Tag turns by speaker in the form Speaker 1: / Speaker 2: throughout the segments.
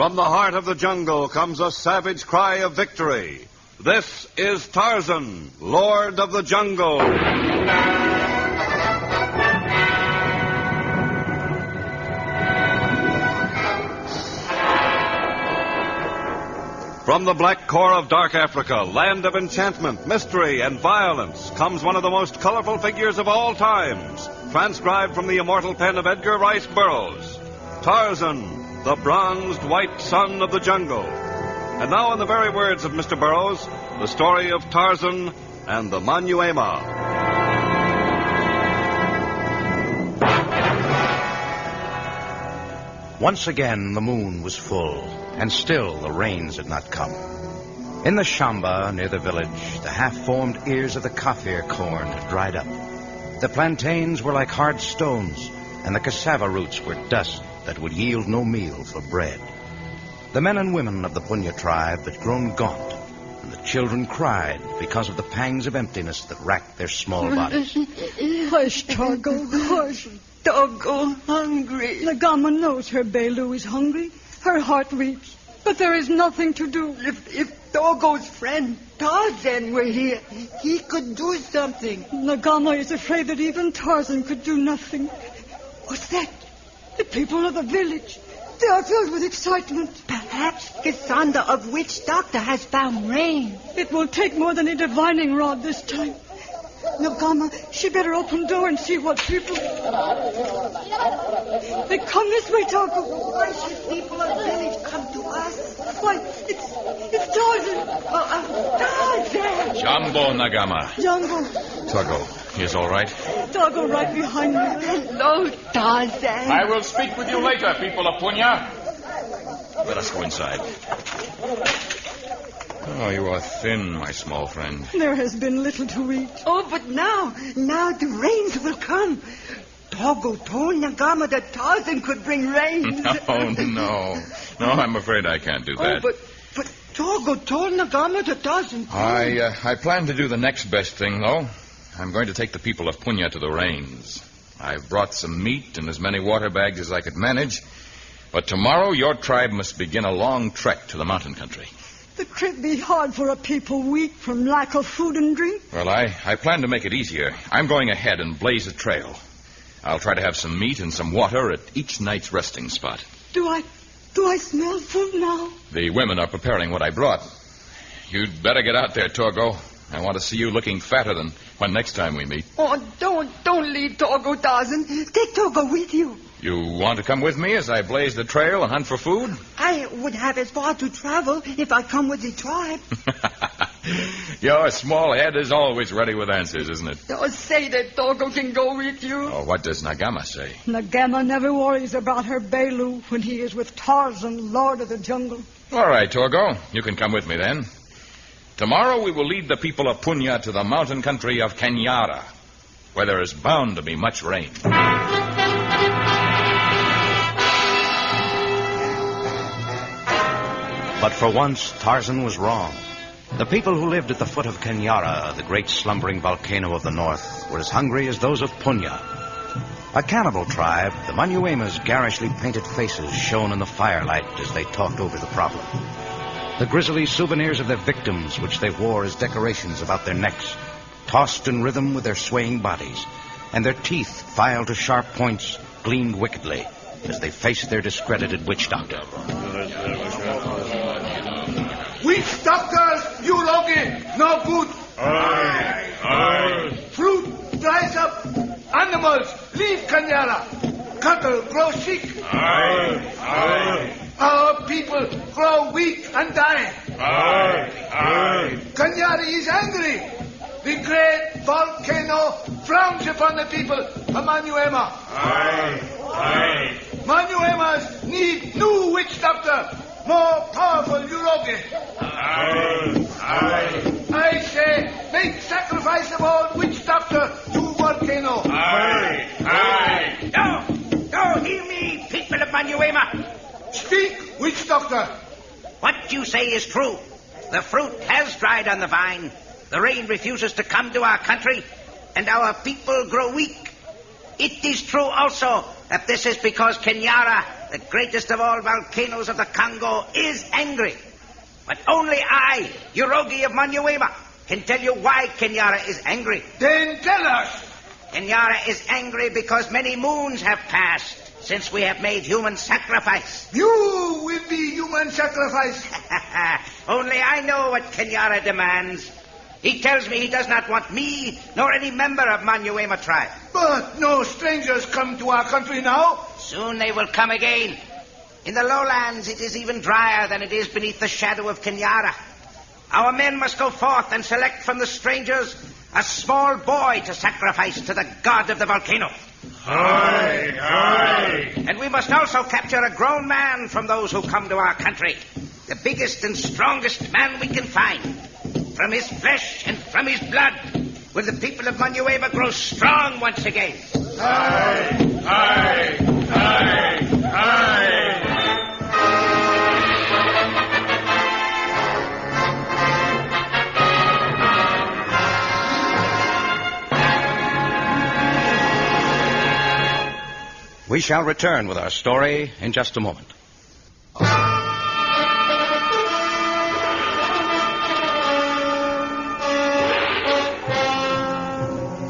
Speaker 1: From the heart of the jungle comes a savage cry of victory. This is Tarzan, Lord of the Jungle. From the black core of dark Africa, land of enchantment, mystery, and violence, comes one of the most colorful figures of all times, transcribed from the immortal pen of Edgar Rice Burroughs. Tarzan, the bronzed white son of the jungle. And now, in the very words of Mr. Burroughs, the story of Tarzan and the Manyuema.
Speaker 2: Once again, the moon was full, and still the rains had not come. In the Shamba, near the village, the half-formed ears of the Kaffir corn had dried up. The plantains were like hard stones, and the cassava roots were dust that would yield no meal for bread. The men and women of the Punya tribe had grown gaunt, and the children cried because of the pangs of emptiness that racked their small bodies.
Speaker 3: Hush, Togo, hush. Togo, hungry. Nagama knows her Belu is hungry. Her heart weeps, but there is nothing to do.
Speaker 4: If Togo's friend Tarzan were here, he could do something.
Speaker 3: Nagama is afraid that even Tarzan could do nothing. What's that? The people of the village. They are filled with excitement.
Speaker 4: Perhaps Cassandra of Witch Doctor has found rain.
Speaker 3: It will take more than a divining rod this time. Nagama, she better open the door and see what people... They come this way, Togo.
Speaker 4: Why should people of the village come to us?
Speaker 3: Why, it's Tarzan.
Speaker 4: Tarzan!
Speaker 5: Jumbo, Nagama.
Speaker 3: Jumbo.
Speaker 5: Togo, he is all right?
Speaker 3: Togo right behind me.
Speaker 4: Hello, Tarzan.
Speaker 5: I will speak with you later, people of Punya. Let us go inside. Oh, you are thin, my small friend.
Speaker 3: There has been little to eat.
Speaker 4: Oh, but now the rains will come. Togo told Nagama that Tarzan could bring rain.
Speaker 5: No, I'm afraid I can't do that.
Speaker 4: Oh, but Togo told Nagama that Tarzan could.
Speaker 5: I plan to do the next best thing, though. I'm going to take the people of Punya to the rains. I've brought some meat and as many water bags as I could manage. But tomorrow your tribe must begin a long trek to the mountain country.
Speaker 3: The trip be hard for a people weak from lack of food and drink.
Speaker 5: Well, I plan to make it easier. I'm going ahead and blaze a trail. I'll try to have some meat and some water at each night's resting spot.
Speaker 3: Do I smell food now?
Speaker 5: The women are preparing what I brought. You'd better get out there, Torgo. I want to see you looking fatter than when next time we meet.
Speaker 4: Oh, don't leave Togo, Tarzan. Take Togo with you.
Speaker 5: You want to come with me as I blaze the trail and hunt for food?
Speaker 4: I would have as far to travel if I come with the tribe.
Speaker 5: Your small head is always ready with answers, isn't it?
Speaker 4: Don't say that Togo can go with you.
Speaker 5: Oh, what does Nagama say?
Speaker 3: Nagama never worries about her Belu when he is with Tarzan, Lord of the Jungle.
Speaker 5: All right, Torgo. You can come with me then. Tomorrow we will lead the people of Punya to the mountain country of Kenyara, where there is bound to be much rain.
Speaker 2: But for once, Tarzan was wrong. The people who lived at the foot of Kenyara, the great slumbering volcano of the north, were as hungry as those of Punya. A cannibal tribe, the Manyuema's garishly painted faces shone in the firelight as they talked over the problem. The grisly souvenirs of their victims, which they wore as decorations about their necks, tossed in rhythm with their swaying bodies, and their teeth, filed to sharp points, gleamed wickedly as they faced their discredited witch doctor.
Speaker 6: Witch doctors, you Logan, no good.
Speaker 5: Aye.
Speaker 6: Fruit dries up. Animals leave Kenyara. Cattle grow sick.
Speaker 5: Aye.
Speaker 6: Our people grow weak and die. Kenyara is angry. The great volcano frowns upon the people of Manyuema. Manyuemas need new witch doctor. More powerful Uroge. I say, make sacrifice of all witch doctor to volcano.
Speaker 7: No, hear me, people of Manyuema.
Speaker 6: Speak, witch doctor.
Speaker 7: What you say is true. The fruit has dried on the vine. The rain refuses to come to our country, and our people grow weak. It is true also that this is because Kenyara the greatest of all volcanoes of the Congo, is angry. But only I, Urogi of Manyuema, can tell you why Kenyara is angry.
Speaker 6: Then tell us.
Speaker 7: Kenyara is angry because many moons have passed since we have made human sacrifice.
Speaker 6: You will be human sacrifice.
Speaker 7: Only I know what Kenyara demands. He tells me he does not want me nor any member of Manyuema tribe.
Speaker 6: But no strangers come to our country now.
Speaker 7: Soon they will come again. In the lowlands, it is even drier than it is beneath the shadow of Kenyara. Our men must go forth and select from the strangers a small boy to sacrifice to the god of the volcano.
Speaker 6: Aye, aye.
Speaker 7: And we must also capture a grown man from those who come to our country. The biggest and strongest man we can find. From his flesh and from his blood will the people of Manyuema grow strong once again.
Speaker 6: Aye, aye, aye, aye.
Speaker 2: We shall return with our story in just a moment.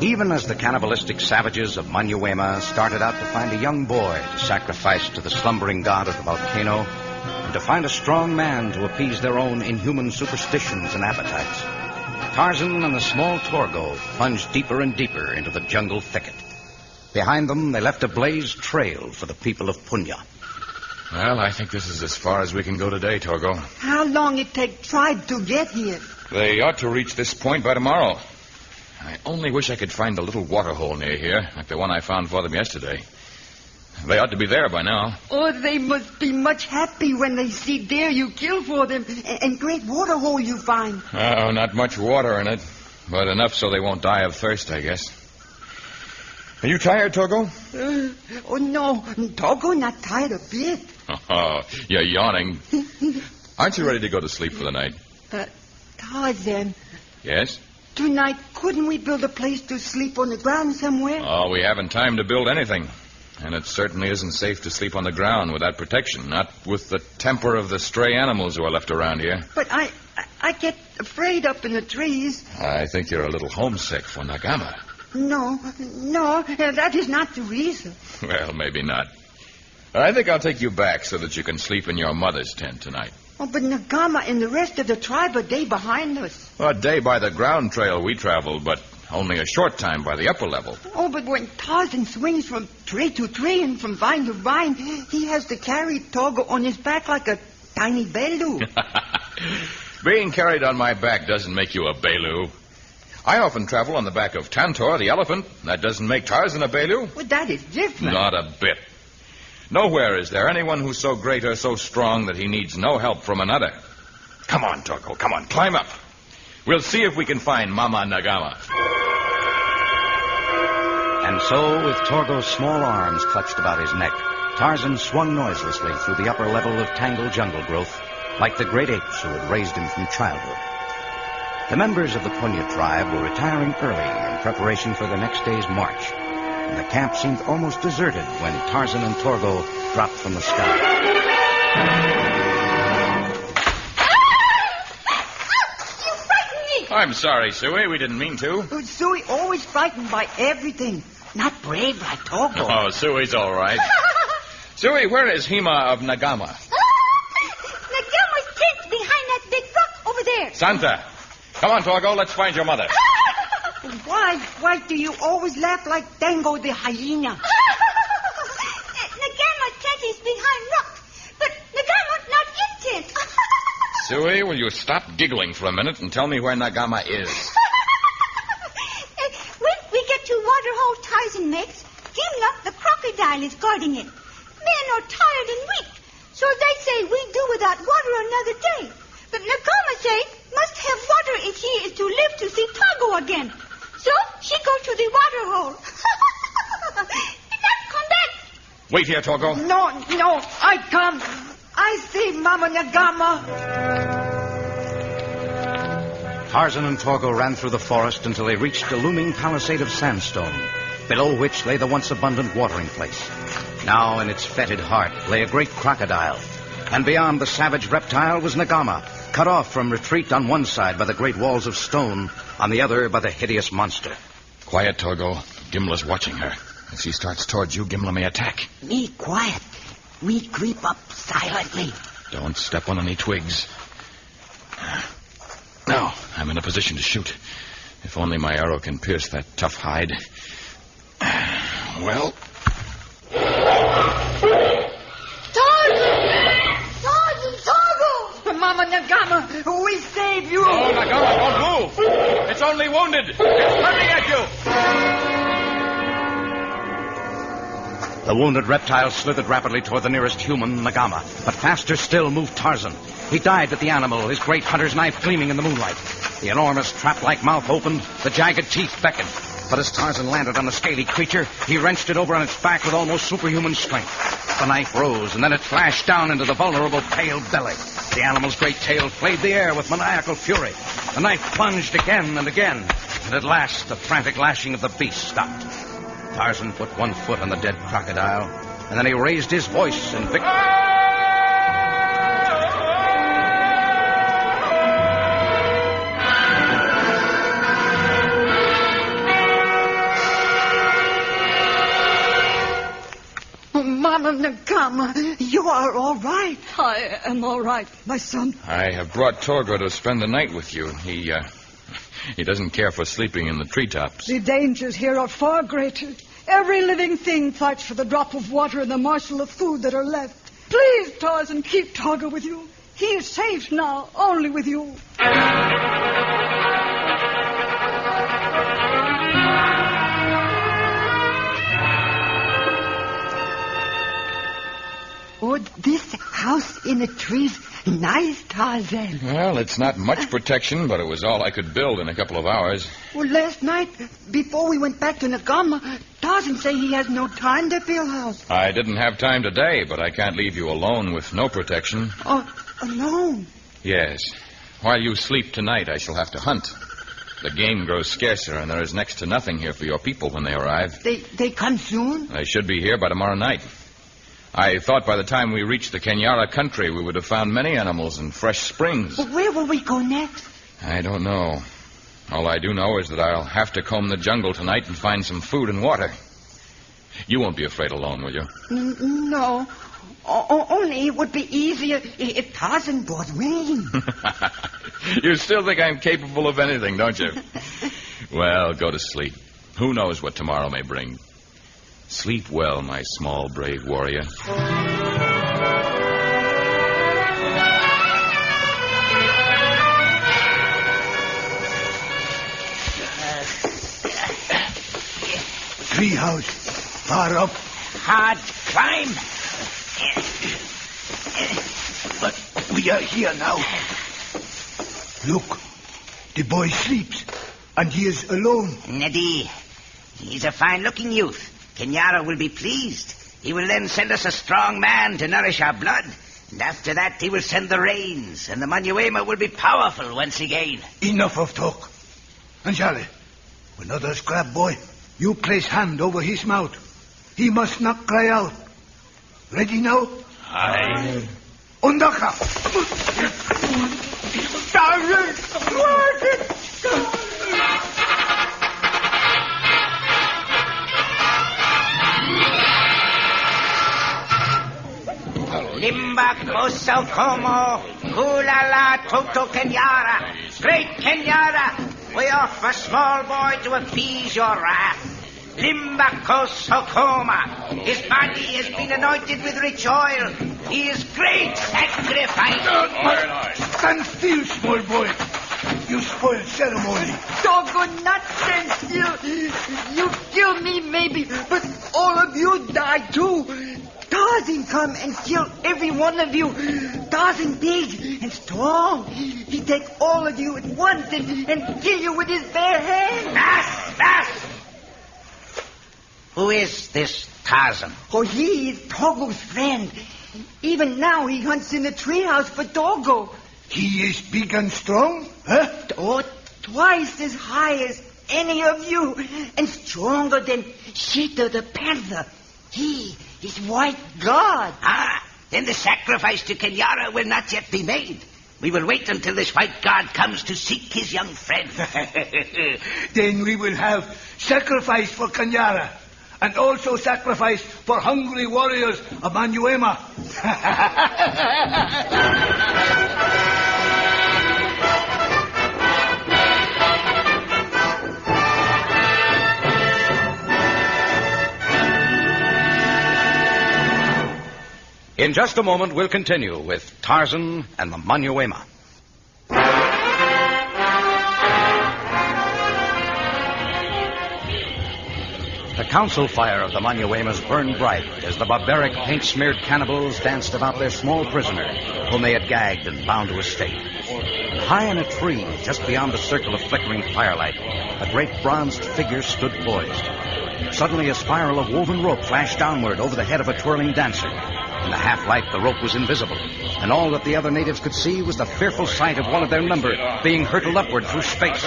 Speaker 2: Even as the cannibalistic savages of Manyuema started out to find a young boy to sacrifice to the slumbering god of the volcano, and to find a strong man to appease their own inhuman superstitions and appetites, Tarzan and the small Torgo plunged deeper and deeper into the jungle thicket. Behind them, they left a blazed trail for the people of Punya.
Speaker 5: Well, I think this is as far as we can go today, Torgo.
Speaker 4: How long it take tribe to get here?
Speaker 5: They ought to reach this point by tomorrow. I only wish I could find a little water hole near here, like the one I found for them yesterday. They ought to be there by now.
Speaker 4: Oh, they must be much happy when they see deer you kill for them and great water hole you find.
Speaker 5: Oh, not much water in it, but enough so they won't die of thirst, I guess. Are you tired, Torgo?
Speaker 4: Oh, no. Togo not tired a bit.
Speaker 5: Oh, you're yawning. Aren't you ready to go to sleep for the night?
Speaker 4: Tarzan,
Speaker 5: Yes?
Speaker 4: tonight couldn't we build a place to sleep on the ground somewhere?
Speaker 5: Oh, we haven't time to build anything. And it certainly isn't safe to sleep on the ground without protection, not with the temper of the stray animals who are left around here.
Speaker 4: But I get afraid up in the trees.
Speaker 5: I think you're a little homesick for Nagama.
Speaker 4: No, that is not the reason.
Speaker 5: Well, maybe not. I think I'll take you back so that you can sleep in your mother's tent tonight.
Speaker 4: Oh, but Nagama and the rest of the tribe are day behind us.
Speaker 5: A day by the ground trail we traveled, but only a short time by the upper level.
Speaker 4: Oh, but when Tarzan swings from tree to tree and from vine to vine, he has to carry Togo on his back like a tiny belu.
Speaker 5: Being carried on my back doesn't make you a belu. I often travel on the back of Tantor, the elephant. That doesn't make Tarzan a belu.
Speaker 4: Well, that is different.
Speaker 5: Not a bit. Nowhere is there anyone who's so great or so strong that he needs no help from another. Come on, Torgo, come on, climb up. We'll see if we can find Mama Nagama.
Speaker 2: And so, with Torgo's small arms clutched about his neck, Tarzan swung noiselessly through the upper level of tangled jungle growth, like the great apes who had raised him from childhood. The members of the Punya tribe were retiring early in preparation for the next day's march, and the camp seemed almost deserted when Tarzan and Torgo dropped from the sky.
Speaker 3: You frightened me!
Speaker 5: I'm sorry, Suey. We didn't mean to.
Speaker 4: Suey always frightened by everything. Not brave like Togo.
Speaker 5: Oh, Suey's all right. Suey, where is Hima of Nagama?
Speaker 3: Nagama's tent behind that big rock over there.
Speaker 5: Santa. Come on, Torgo, let's find your mother.
Speaker 4: Why do you always laugh like Dango the hyena?
Speaker 3: Nagama's tent is behind rock, but Nagama's not in tent.
Speaker 5: Suey, will you stop giggling for a minute and tell me where Nagama is?
Speaker 3: When we get to water hole Tarzan makes, Gimla, the crocodile, is guarding it. Men are tired and weak, so they say we do without water another day. But Nagama says must have water if she is to live to see Togo again. So she go to the water hole. Let's come back.
Speaker 5: Wait here, Torgo.
Speaker 4: No, I come. I see Mama Nagama.
Speaker 2: Tarzan and Torgo ran through the forest until they reached a looming palisade of sandstone, below which lay the once abundant watering place. Now in its fetid heart lay a great crocodile, and beyond the savage reptile was Nagama, cut off from retreat on one side by the great walls of stone, on the other by the hideous monster.
Speaker 5: Quiet, Togo. Gimla's watching her. If she starts towards you, Gimla may attack.
Speaker 4: Me quiet. We creep up silently.
Speaker 5: Don't step on any twigs. Now, I'm in a position to shoot. If only my arrow can pierce that tough hide. Well...
Speaker 4: Togo! Mama Nagama, we save you!
Speaker 5: Oh, Nagama, don't move! It's only wounded! It's coming at you!
Speaker 2: The wounded reptile slithered rapidly toward the nearest human, Nagama, but faster still moved Tarzan. He dived at the animal, his great hunter's knife gleaming in the moonlight. The enormous trap-like mouth opened, the jagged teeth beckoned. But as Tarzan landed on the scaly creature, he wrenched it over on its back with almost superhuman strength. The knife rose, and then it flashed down into the vulnerable pale belly. The animal's great tail flayed the air with maniacal fury. The knife plunged again and again, and at last the frantic lashing of the beast stopped. Tarzan put one foot on the dead crocodile, and then he raised his voice in victory.
Speaker 4: Mama Nagama, you are all right.
Speaker 8: I am all right, my son.
Speaker 5: I have brought Togo to spend the night with you. He doesn't care for sleeping in the treetops.
Speaker 8: The dangers here are far greater. Every living thing fights for the drop of water and the morsel of food that are left. Please, Tarzan, keep Togo with you. He is safe now, only with you.
Speaker 4: Oh, this house in the trees, nice, Tarzan.
Speaker 5: Well, it's not much protection, but it was all I could build in a couple of hours.
Speaker 4: Well, last night, before we went back to Nagama, Tarzan said he has no time to build house.
Speaker 5: I didn't have time today, but I can't leave you alone with no protection.
Speaker 4: Oh, alone?
Speaker 5: Yes. While you sleep tonight, I shall have to hunt. The game grows scarcer, and there is next to nothing here for your people when they arrive.
Speaker 4: They come soon?
Speaker 5: They should be here by tomorrow night. I thought by the time we reached the Kenyara country, we would have found many animals and fresh springs.
Speaker 4: Well, where will we go next?
Speaker 5: I don't know. All I do know is that I'll have to comb the jungle tonight and find some food and water. You won't be afraid alone, will you?
Speaker 4: No. Only it would be easier if Tarzan brought rain.
Speaker 5: You still think I'm capable of anything, don't you? Well, go to sleep. Who knows what tomorrow may bring. Sleep well, my small, brave warrior.
Speaker 6: Treehouse, far up.
Speaker 7: Hard climb.
Speaker 6: But we are here now. Look, the boy sleeps, and he is alone.
Speaker 7: Neddy, he's a fine-looking youth. Kenyara will be pleased. He will then send us a strong man to nourish our blood. And after that, he will send the rains, and the Manyuema will be powerful once again.
Speaker 6: Enough of talk. Anjale, when others grab boy, you place hand over his mouth. He must not cry out. Ready now?
Speaker 5: Aye.
Speaker 6: Undaka!
Speaker 7: Limba Koso Como, Kulala Toto Kenyara. Great Kenyara, we offer small boy to appease your wrath. Limba Koso Koma. His body has been anointed with rich oil. He is great sacrifice.
Speaker 6: Stand still, small boy. You spoil ceremony.
Speaker 4: Doggone nonsense. You kill me, maybe, but all of you die too. Tarzan come and kill every one of you. Tarzan big and strong. He take all of you at once and kill you with his bare hands.
Speaker 7: That's. Who is this Tarzan?
Speaker 4: Oh, he is Togo's friend. Even now he hunts in the treehouse for Togo.
Speaker 6: He is big and strong, huh?
Speaker 4: Oh, twice as high as any of you, and stronger than Sita the panther. He is white God.
Speaker 7: Ah, then the sacrifice to Kenyara will not yet be made. We will wait until this white god comes to seek his young friend.
Speaker 6: Then we will have sacrifice for Kanyara, and also sacrifice for hungry warriors of Manuema.
Speaker 2: In just a moment, we'll continue with Tarzan and the Manuema. The council fire of the Manuemas burned bright as the barbaric paint-smeared cannibals danced about their small prisoner, whom they had gagged and bound to a stake. And high in a tree, just beyond the circle of flickering firelight, a great bronzed figure stood poised. Suddenly, a spiral of woven rope flashed downward over the head of a twirling dancer. In the half-light, the rope was invisible, and all that the other natives could see was the fearful sight of one of their number being hurtled upward through space.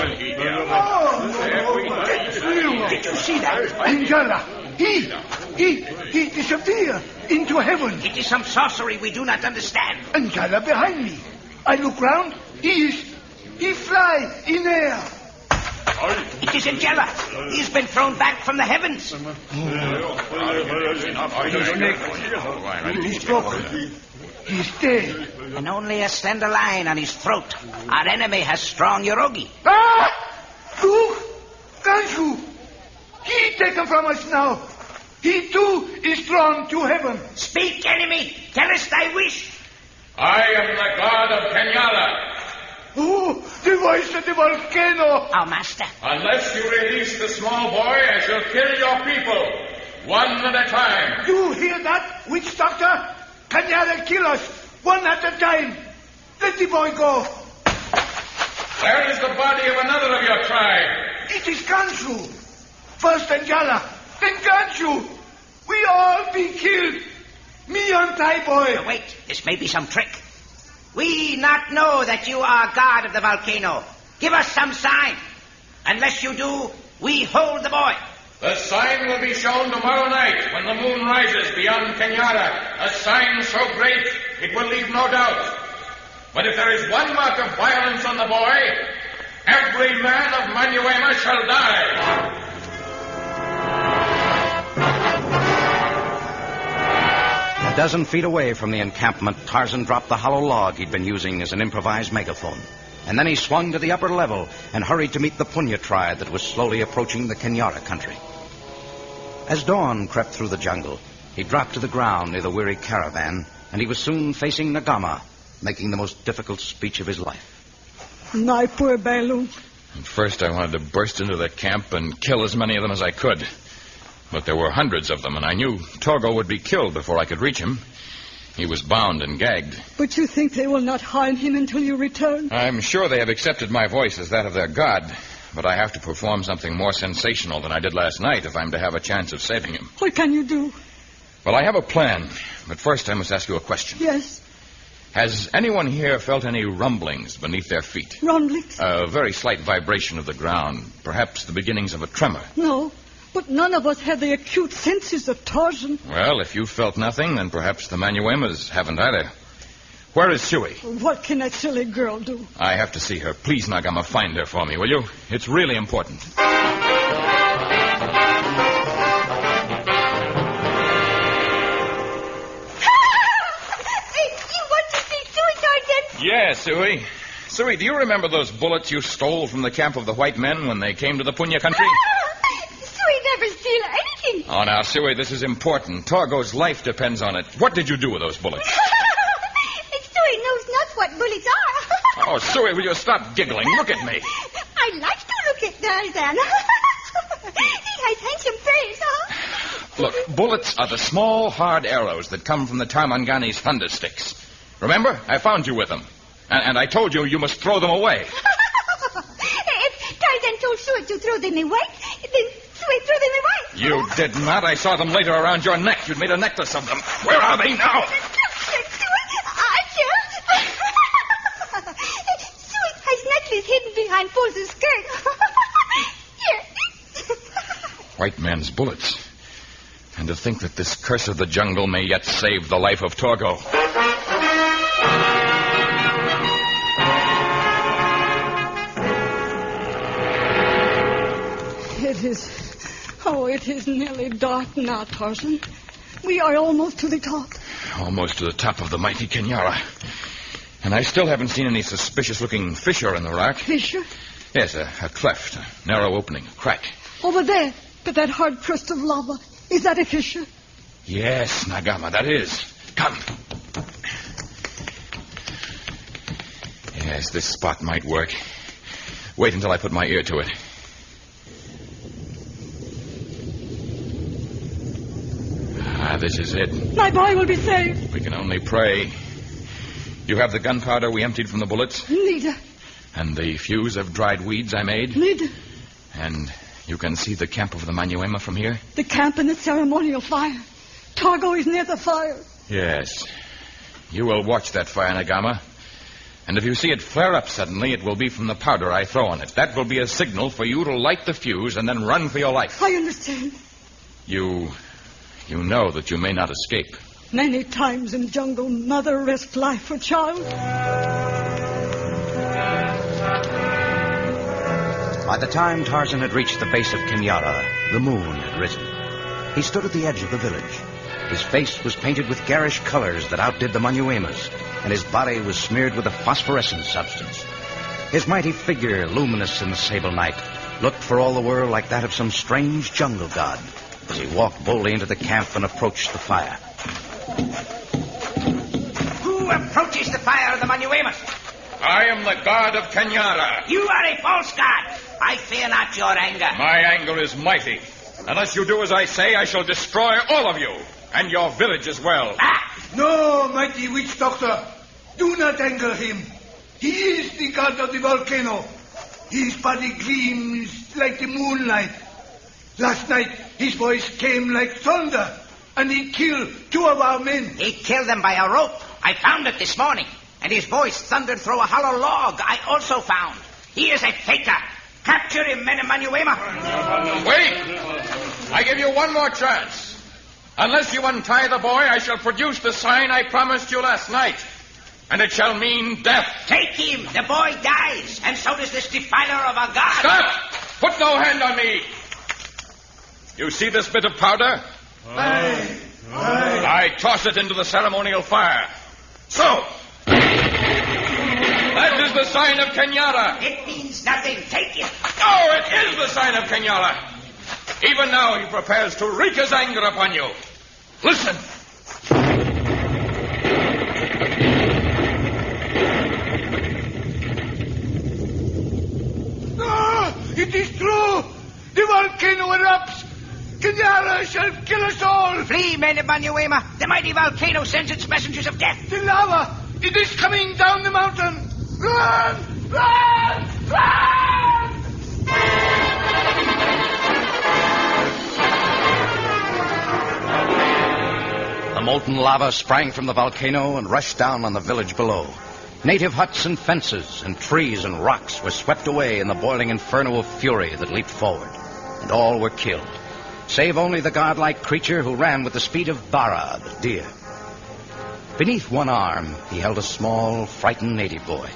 Speaker 6: Did you see that? Angela, he disappeared into heaven.
Speaker 7: It is some sorcery we do not understand.
Speaker 6: Angela behind me. I look round. He fly in air.
Speaker 7: It is Angela. He has been thrown back from the heavens.
Speaker 6: He's broken. He's dead.
Speaker 7: And only a slender line on his throat. Our enemy has strong Yorogi.
Speaker 6: Ah! Look! Kansu! He taken from us now. He too is drawn to heaven.
Speaker 7: Speak, enemy. Tell us thy wish.
Speaker 5: I am the god of Kenyara.
Speaker 6: Oh, the voice of the volcano.
Speaker 7: Our master.
Speaker 5: Unless you release the small boy, I shall kill your people, one at a time.
Speaker 6: You hear that, witch doctor? Kanyara kill us, one at a time. Let the boy go.
Speaker 5: Where is the body of another of your tribe?
Speaker 6: It is Kansu. First Angela, then Kansu. We all be killed. Me and thy boy.
Speaker 7: Wait, this may be some trick. We not know that you are god of the volcano. Give us some sign. Unless you do, we hold the boy.
Speaker 5: The sign will be shown tomorrow night when the moon rises beyond Kenyara. A sign so great it will leave no doubt. But if there is one mark of violence on the boy, every man of Manuema shall die.
Speaker 2: A dozen feet away from the encampment, Tarzan dropped the hollow log he'd been using as an improvised megaphone. And then he swung to the upper level and hurried to meet the Punya tribe that was slowly approaching the Kenyara country. As dawn crept through the jungle, he dropped to the ground near the weary caravan, and he was soon facing Nagama, making the most difficult speech of his life.
Speaker 8: My poor Bailu.
Speaker 5: At first I wanted to burst into the camp and kill as many of them as I could. But there were hundreds of them, and I knew Togo would be killed before I could reach him. He was bound and gagged.
Speaker 8: But you think they will not harm him until you return?
Speaker 5: I'm sure they have accepted my voice as that of their god, but I have to perform something more sensational than I did last night if I'm to have a chance of saving him.
Speaker 8: What can you do?
Speaker 5: Well, I have a plan, but first I must ask you a question.
Speaker 8: Yes,
Speaker 5: Has anyone here felt any rumblings beneath their feet?
Speaker 8: rumblings?
Speaker 5: A very slight vibration of the ground, perhaps the beginnings of a tremor.
Speaker 8: No, but none of us have the acute senses of Tarzan.
Speaker 5: Well, if you felt nothing, then perhaps the Manuemas haven't either. Where is Sui?
Speaker 8: What can that silly girl do?
Speaker 5: I have to see her. Please, Nagama, find her for me, will you? It's really important.
Speaker 3: You want to see Sui, Tarzan?
Speaker 5: Yes, Sui. Sui, do you remember those bullets you stole from the camp of the white men when they came to the Punya country?
Speaker 3: Sui never steal anything.
Speaker 5: Oh, now, Sui, this is important. Torgo's life depends on it. What did you do with those bullets?
Speaker 3: Sui knows not what bullets are.
Speaker 5: Oh, Sui, will you stop giggling? Look at me.
Speaker 3: I like to look at Tarzan. He has handsome face, huh?
Speaker 5: Look, bullets are the small, hard arrows that come from the Tarmangani's thunder sticks. Remember? I found you with them. And I told you must throw them away.
Speaker 3: If Tarzan told Sui to throw them away, then Sui threw them away.
Speaker 5: You did not. I saw them later around your neck. You'd made a necklace of them. Where are they now?
Speaker 3: Sui has necklace hidden behind Paul's skirt. Here,
Speaker 5: white man's bullets. And to think that this curse of the jungle may yet save the life of Torgo.
Speaker 8: It is nearly dark now, Tarzan. We are almost to the top.
Speaker 5: Almost to the top of the mighty Kenyara. And I still haven't seen any suspicious-looking fissure in the rock.
Speaker 8: Fissure?
Speaker 5: Yes, a cleft, a narrow opening, a crack.
Speaker 8: Over there, but that hard crust of lava. Is that a fissure?
Speaker 5: Yes, Nagama, that is. Come. Yes, this spot might work. Wait until I put my ear to it. This is it.
Speaker 8: My boy will be saved.
Speaker 5: We can only pray. You have the gunpowder we emptied from the bullets?
Speaker 8: Neither.
Speaker 5: And the fuse of dried weeds I made?
Speaker 8: Neither.
Speaker 5: And you can see the camp of the Manyuema from here?
Speaker 8: The camp and the ceremonial fire. Torgo is near the fire.
Speaker 5: Yes. You will watch that fire, Nagama. And if you see it flare up suddenly, it will be from the powder I throw on it. That will be a signal for you to light the fuse and then run for your life.
Speaker 8: I understand.
Speaker 5: You know that you may not escape.
Speaker 8: Many times in jungle, mother risked life for child.
Speaker 2: By the time Tarzan had reached the base of Kenyara, the moon had risen. He stood at the edge of the village. His face was painted with garish colors that outdid the Manyuema's, and his body was smeared with a phosphorescent substance. His mighty figure, luminous in the sable night, looked for all the world like that of some strange jungle god as he walked boldly into the camp and approached the fire.
Speaker 7: Who approaches the fire of the Manyuemas?
Speaker 5: I am the god of Kenyara.
Speaker 7: You are a false god. I fear not your anger.
Speaker 5: My anger is mighty. Unless you do as I say, I shall destroy all of you, and your village as well.
Speaker 6: No, mighty witch doctor. Do not anger him. He is the god of the volcano. His body gleams like the moonlight. Last night, his voice came like thunder, and he killed 2 of our men.
Speaker 7: He killed them by a rope. I found it this morning. And his voice thundered through a hollow log I also found. He is a faker. Capture him, men of Manyuema.
Speaker 5: Wait! I give you one more chance. Unless you untie the boy, I shall produce the sign I promised you last night. And it shall mean death.
Speaker 7: Take him. The boy dies. And so does this defiler of our God.
Speaker 5: Stop! Put no hand on me. You see this bit of powder?
Speaker 6: Aye.
Speaker 5: I toss it into the ceremonial fire. So. That is the sign of Kenyara.
Speaker 7: It means nothing. Take it.
Speaker 5: Oh, it is the sign of Kenyara. Even now he prepares to wreak his anger upon you. Listen.
Speaker 6: It is true. The volcano erupts. Kenyara shall kill us all.
Speaker 7: Flee, men of Manyuema. The mighty volcano sends its messengers of death.
Speaker 6: The lava, it is coming down the mountain. Run! Run! Run!
Speaker 2: The molten lava sprang from the volcano and rushed down on the village below. Native huts and fences and trees and rocks were swept away in the boiling inferno of fury that leaped forward, and all were killed, save only the godlike creature who ran with the speed of Bara, the deer. Beneath one arm, he held a small, frightened native boy,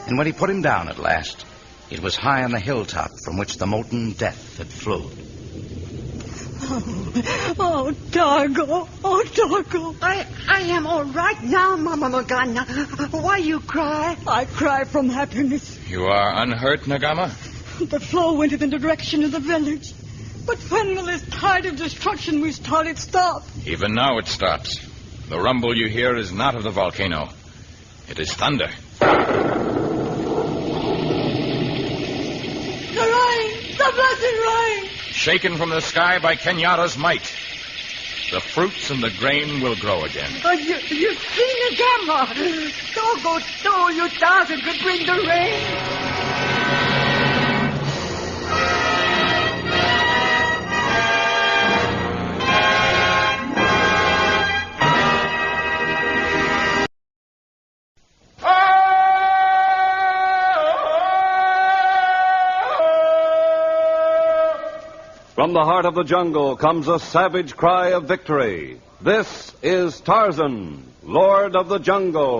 Speaker 2: and when he put him down at last, it was high on the hilltop from which the molten death had flowed.
Speaker 8: Oh, Dargo. Oh, Dargo.
Speaker 4: I am all right now, Mama Morgana. Why you cry?
Speaker 8: I cry from happiness.
Speaker 5: You are unhurt, Nagama?
Speaker 8: The flow went in the direction of the village. But when will this tide of destruction we started stop?
Speaker 5: Even now it stops. The rumble you hear is not of the volcano. It is thunder.
Speaker 8: The rain! The blessed rain!
Speaker 5: Shaken from the sky by Kenyara's might. The fruits and the grain will grow again.
Speaker 4: You see the gamma. Togo told you Tarzan could bring the rain.
Speaker 1: From the heart of the jungle comes a savage cry of victory. This is Tarzan, Lord of the Jungle.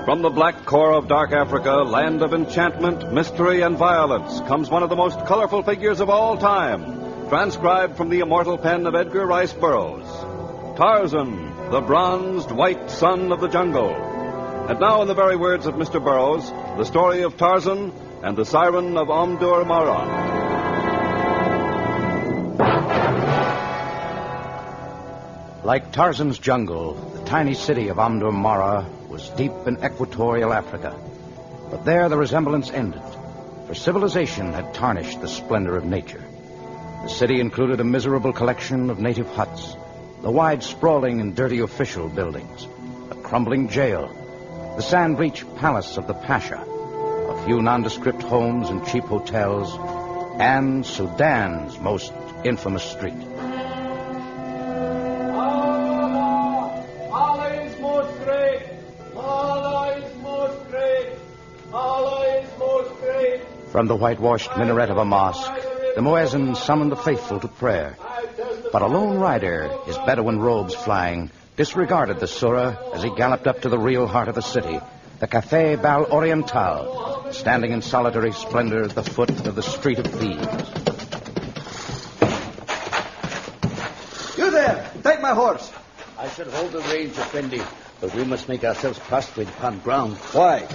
Speaker 1: From the black core of dark Africa, land of enchantment, mystery, and violence, comes one of the most colorful figures of all time, transcribed from the immortal pen of Edgar Rice Burroughs. Tarzan, the bronzed white son of the jungle. And now, in the very words of Mr. Burroughs, the story of Tarzan and the siren of Omdur Mara.
Speaker 2: Like Tarzan's jungle, the tiny city of Omdur Mara was deep in equatorial Africa. But there the resemblance ended, for civilization had tarnished the splendor of nature. The city included a miserable collection of native huts, the wide, sprawling, and dirty official buildings, a crumbling jail, the sand-beach palace of the Pasha, a few nondescript homes and cheap hotels, and Sudan's most infamous street. From the whitewashed minaret of a mosque, the muezzin summoned the faithful to prayer. But a lone rider, his Bedouin robes flying, disregarded the surah as he galloped up to the real heart of the city, the Café Bal Oriental, standing in solitary splendor at the foot of the Street of Thieves.
Speaker 9: You there! Take my horse!
Speaker 10: I shall hold the reins, Effendi, but we must make ourselves prostrate upon ground.
Speaker 9: Why?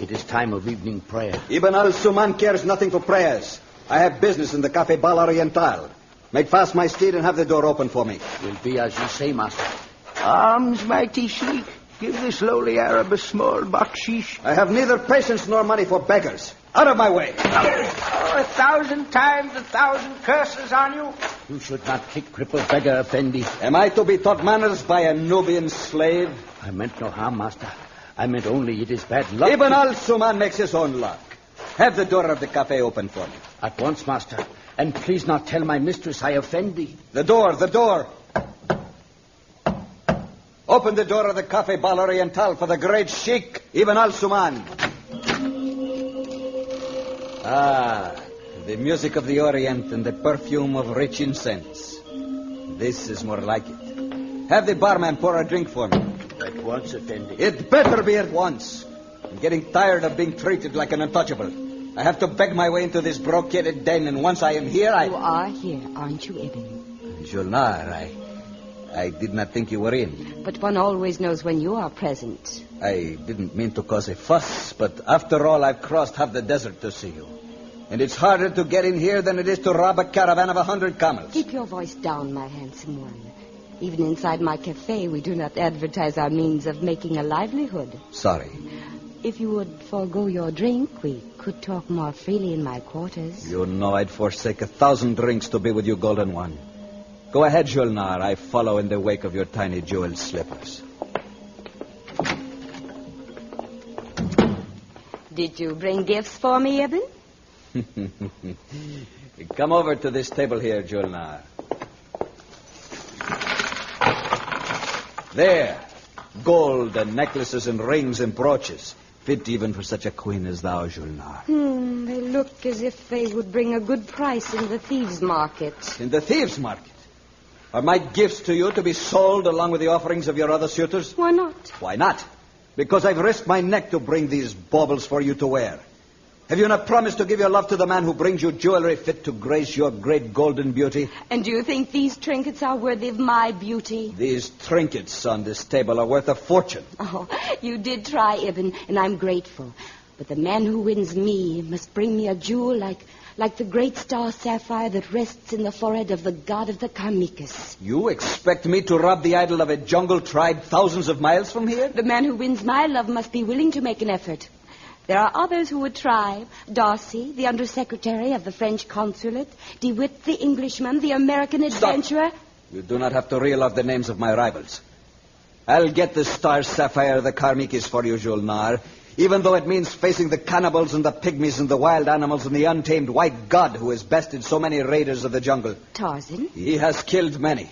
Speaker 10: It is time of evening prayer.
Speaker 9: Ibn al-Suman cares nothing for prayers. I have business in the Café Bal Oriental. Make fast my steed and have the door open for me.
Speaker 10: Will be as you say, master. Arms, mighty sheik. Give this lowly Arab a small bakshish.
Speaker 9: I have neither patience nor money for beggars. Out of my way.
Speaker 7: Oh, 1,000 times 1,000 curses on you.
Speaker 10: You should not kick crippled beggar, Effendi.
Speaker 9: Am I to be taught manners by a Nubian slave?
Speaker 10: I meant no harm, master. I meant only it is bad luck.
Speaker 9: Ibn al-Suman makes his own luck. Have the door of the cafe open for me.
Speaker 10: At once, master. And please not tell my mistress I offend thee.
Speaker 9: The door. Open the door of the Café Bal Oriental for the great Sheikh, Ibn al-Suman. Ah, the music of the Orient and the perfume of rich incense. This is more like it. Have the barman pour a drink for me.
Speaker 10: At once, Effendi.
Speaker 9: It better be at once. I'm getting tired of being treated like an untouchable. I have to beg my way into this brocaded den, and once I am here,
Speaker 11: You are here, aren't you, Ibn?
Speaker 9: Julnar, I did not think you were in.
Speaker 11: But one always knows when you are present.
Speaker 9: I didn't mean to cause a fuss, but after all, I've crossed half the desert to see you. And it's harder to get in here than it is to rob a caravan of 100 camels.
Speaker 11: Keep your voice down, my handsome one. Even inside my cafe, we do not advertise our means of making a livelihood.
Speaker 9: Sorry.
Speaker 11: If you would forego your drink, we could talk more freely in my quarters.
Speaker 9: You know I'd forsake 1,000 drinks to be with you, Golden One. Go ahead, Julnar. I follow in the wake of your tiny jeweled slippers.
Speaker 11: Did you bring gifts for me, Ibn?
Speaker 9: Come over to this table here, Julnar. There. Gold and necklaces and rings and brooches. Fit even for such a queen as thou, Julnar.
Speaker 11: They look as if they would bring a good price in the thieves' market.
Speaker 9: In the thieves' market? Are my gifts to you to be sold along with the offerings of your other suitors?
Speaker 11: Why not?
Speaker 9: Why not? Because I've risked my neck to bring these baubles for you to wear. Have you not promised to give your love to the man who brings you jewelry fit to grace your great golden beauty?
Speaker 11: And do you think these trinkets are worthy of my beauty?
Speaker 9: These trinkets on this table are worth a fortune.
Speaker 11: Oh, you did try, Ibn, and I'm grateful. But the man who wins me must bring me a jewel like the great star sapphire that rests in the forehead of the god of the Karmikas.
Speaker 9: You expect me to rob the idol of a jungle tribe thousands of miles from here?
Speaker 11: The man who wins my love must be willing to make an effort. There are others who would try. Darcy, the undersecretary of the French consulate. DeWitt, the Englishman, the American adventurer.
Speaker 9: Stop. You do not have to reel off the names of my rivals. I'll get the star sapphire of the Karmikis for you, Julnar, even though it means facing the cannibals and the pygmies and the wild animals and the untamed white god who has bested so many raiders of the jungle.
Speaker 11: Tarzan?
Speaker 9: He has killed many.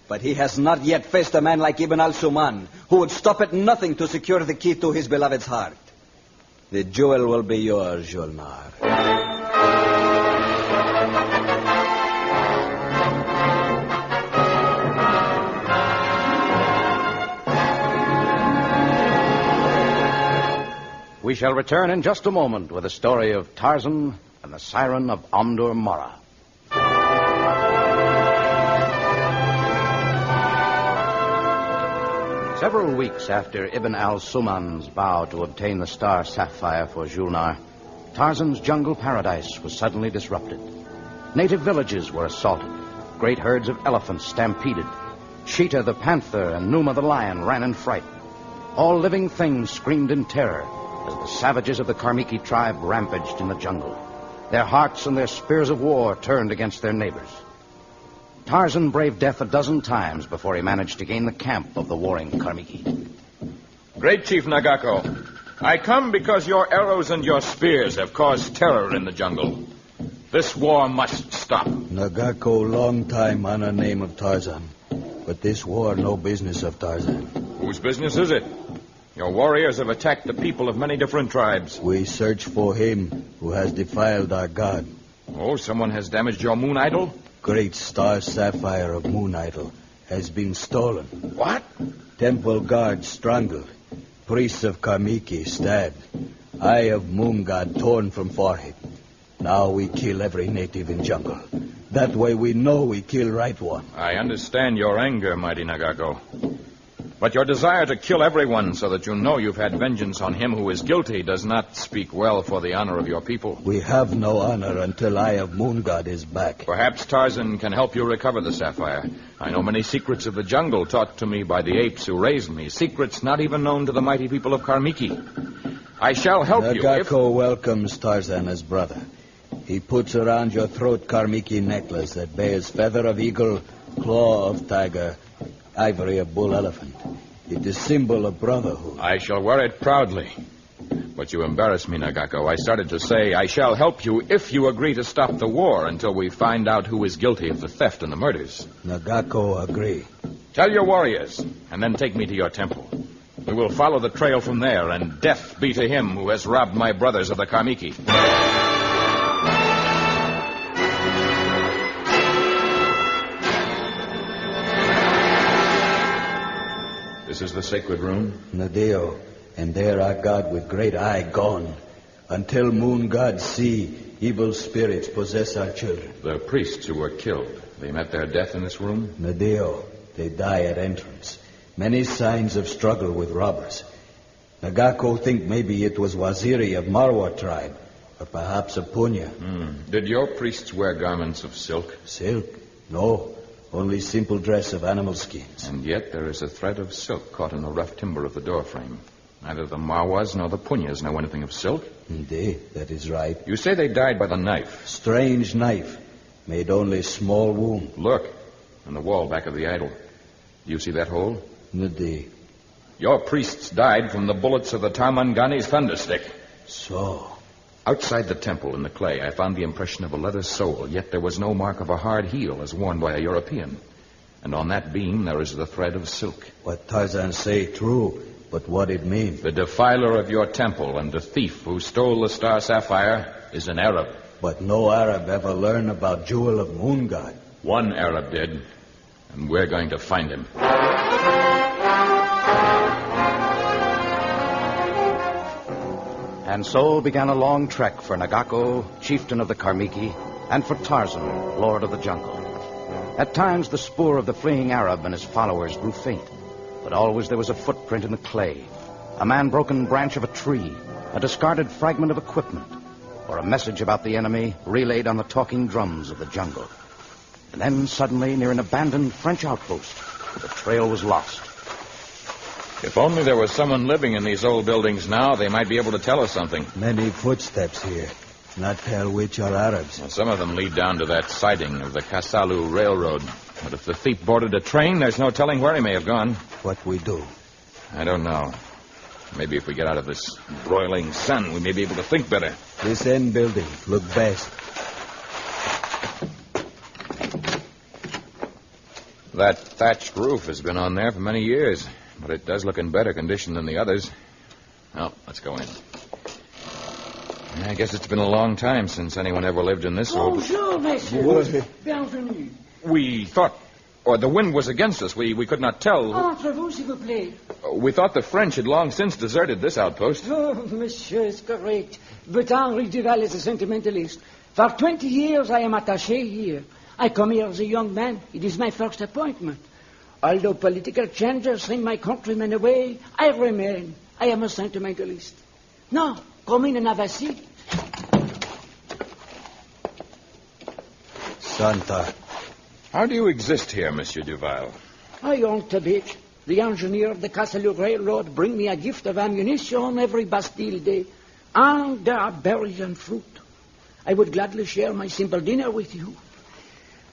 Speaker 9: But he has not yet faced a man like Ibn al-Suman, who would stop at nothing to secure the key to his beloved's heart. The jewel will be yours, Julnar.
Speaker 2: We shall return in just a moment with the story of Tarzan and the Siren of Omdur Mara. Several weeks after Ibn al-Suman's vow to obtain the star sapphire for Julnar, Tarzan's jungle paradise was suddenly disrupted. Native villages were assaulted. Great herds of elephants stampeded. Cheetah the panther and Numa the lion ran in fright. All living things screamed in terror as the savages of the Karmiki tribe rampaged in the jungle. Their hearts and their spears of war turned against their neighbors. Tarzan braved death a dozen times before he managed to gain the camp of the warring Karmiki.
Speaker 5: Great Chief Nagako, I come because your arrows and your spears have caused terror in the jungle. This war must stop.
Speaker 12: Nagako, long time honor name of Tarzan. But this war, no business of Tarzan.
Speaker 5: Whose business is it? Your warriors have attacked the people of many different tribes.
Speaker 12: We search for him who has defiled our god.
Speaker 5: Oh, someone has damaged your moon idol?
Speaker 12: Great star sapphire of moon idol has been stolen.
Speaker 5: What?
Speaker 12: Temple guards strangled. Priests of Karmiki stabbed. Eye of moon god torn from forehead. Now we kill every native in jungle. That way we know we kill right one.
Speaker 5: I understand your anger, mighty Nagako. But your desire to kill everyone so that you know you've had vengeance on him who is guilty does not speak well for the honor of your people.
Speaker 12: We have no honor until Eye of Moon God is back.
Speaker 5: Perhaps Tarzan can help you recover the sapphire. I know many secrets of the jungle taught to me by the apes who raised me, secrets not even known to the mighty people of Karmiki. I shall help you if...
Speaker 12: Nagako welcomes Tarzan as brother. He puts around your throat Karmiki necklace that bears feather of eagle, claw of tiger, ivory of bull elephant. It is symbol of brotherhood.
Speaker 5: I shall wear it proudly. But you embarrass me, Nagako. I started to say I shall help you if you agree to stop the war until we find out who is guilty of the theft and the murders.
Speaker 12: Nagako agree.
Speaker 5: Tell your warriors, and then take me to your temple. We will follow the trail from there, and death be to him who has robbed my brothers of the Karmiki. This is the sacred room?
Speaker 12: Nadeo, and there our God with great eye gone. Until moon gods see, evil spirits possess our children.
Speaker 5: The priests who were killed, they met their death in this room?
Speaker 12: Nadeo, they die at entrance. Many signs of struggle with robbers. Nagako think maybe it was Waziri of Marwa tribe, or perhaps of Punya.
Speaker 5: Did your priests wear garments of silk?
Speaker 12: Silk? No. Only simple dress of animal skins.
Speaker 5: And yet there is a thread of silk caught in the rough timber of the doorframe. Neither the Marwas nor the Punyas know anything of silk.
Speaker 12: Indeed, that is right.
Speaker 5: You say they died by the knife.
Speaker 12: Strange knife. Made only small wound.
Speaker 5: Look, on the wall back of the idol. Do you see that hole?
Speaker 12: Indeed.
Speaker 5: Your priests died from the bullets of the Tarmangani's thunderstick.
Speaker 12: So...
Speaker 5: Outside the temple in the clay, I found the impression of a leather sole, yet there was no mark of a hard heel as worn by a European. And on that beam there is the thread of silk.
Speaker 12: What Tarzan say true, but what it mean?
Speaker 5: The defiler of your temple and the thief who stole the star sapphire is an Arab.
Speaker 12: But no Arab ever learn about Jewel of Moon God.
Speaker 5: One Arab did, and we're going to find him.
Speaker 2: And so began a long trek for Nagako, chieftain of the Karmiki, and for Tarzan, lord of the jungle. At times, the spoor of the fleeing Arab and his followers grew faint, but always there was a footprint in the clay, a man-broken branch of a tree, a discarded fragment of equipment, or a message about the enemy relayed on the talking drums of the jungle. And then, suddenly, near an abandoned French outpost, the trail was lost.
Speaker 5: If only there was someone living in these old buildings now, they might be able to tell us something.
Speaker 12: Many footsteps here. Not tell which are Arabs.
Speaker 5: Well, some of them lead down to that siding of the Kasalu Railroad. But if the thief boarded a train, there's no telling where he may have gone.
Speaker 12: What we do?
Speaker 5: I don't know. Maybe if we get out of this broiling sun, we may be able to think better.
Speaker 12: This end building. Look best.
Speaker 5: That thatched roof has been on there for many years, but it does look in better condition than the others. Well, let's go in. I guess it's been a long time since anyone ever lived in this old...
Speaker 10: Bonjour, messieurs. Bienvenue.
Speaker 5: We thought... Or the wind was against us. We could not tell.
Speaker 10: Entrez-vous, s'il vous plaît.
Speaker 5: We thought the French had long since deserted this outpost.
Speaker 10: Oh, monsieur is correct. But Henri Duval is a sentimentalist. For 20 years I am attaché here. I come here as a young man. It is my first appointment. Although political changes send my countrymen away, I remain. I am a sentimentalist. Now, come in and have a seat.
Speaker 12: Santa.
Speaker 5: How do you exist here, Monsieur Duval?
Speaker 10: I own Tabitch. The engineer of the Castle Railroad bring me a gift of ammunition every Bastille Day. And there are berries and fruit. I would gladly share my simple dinner with you.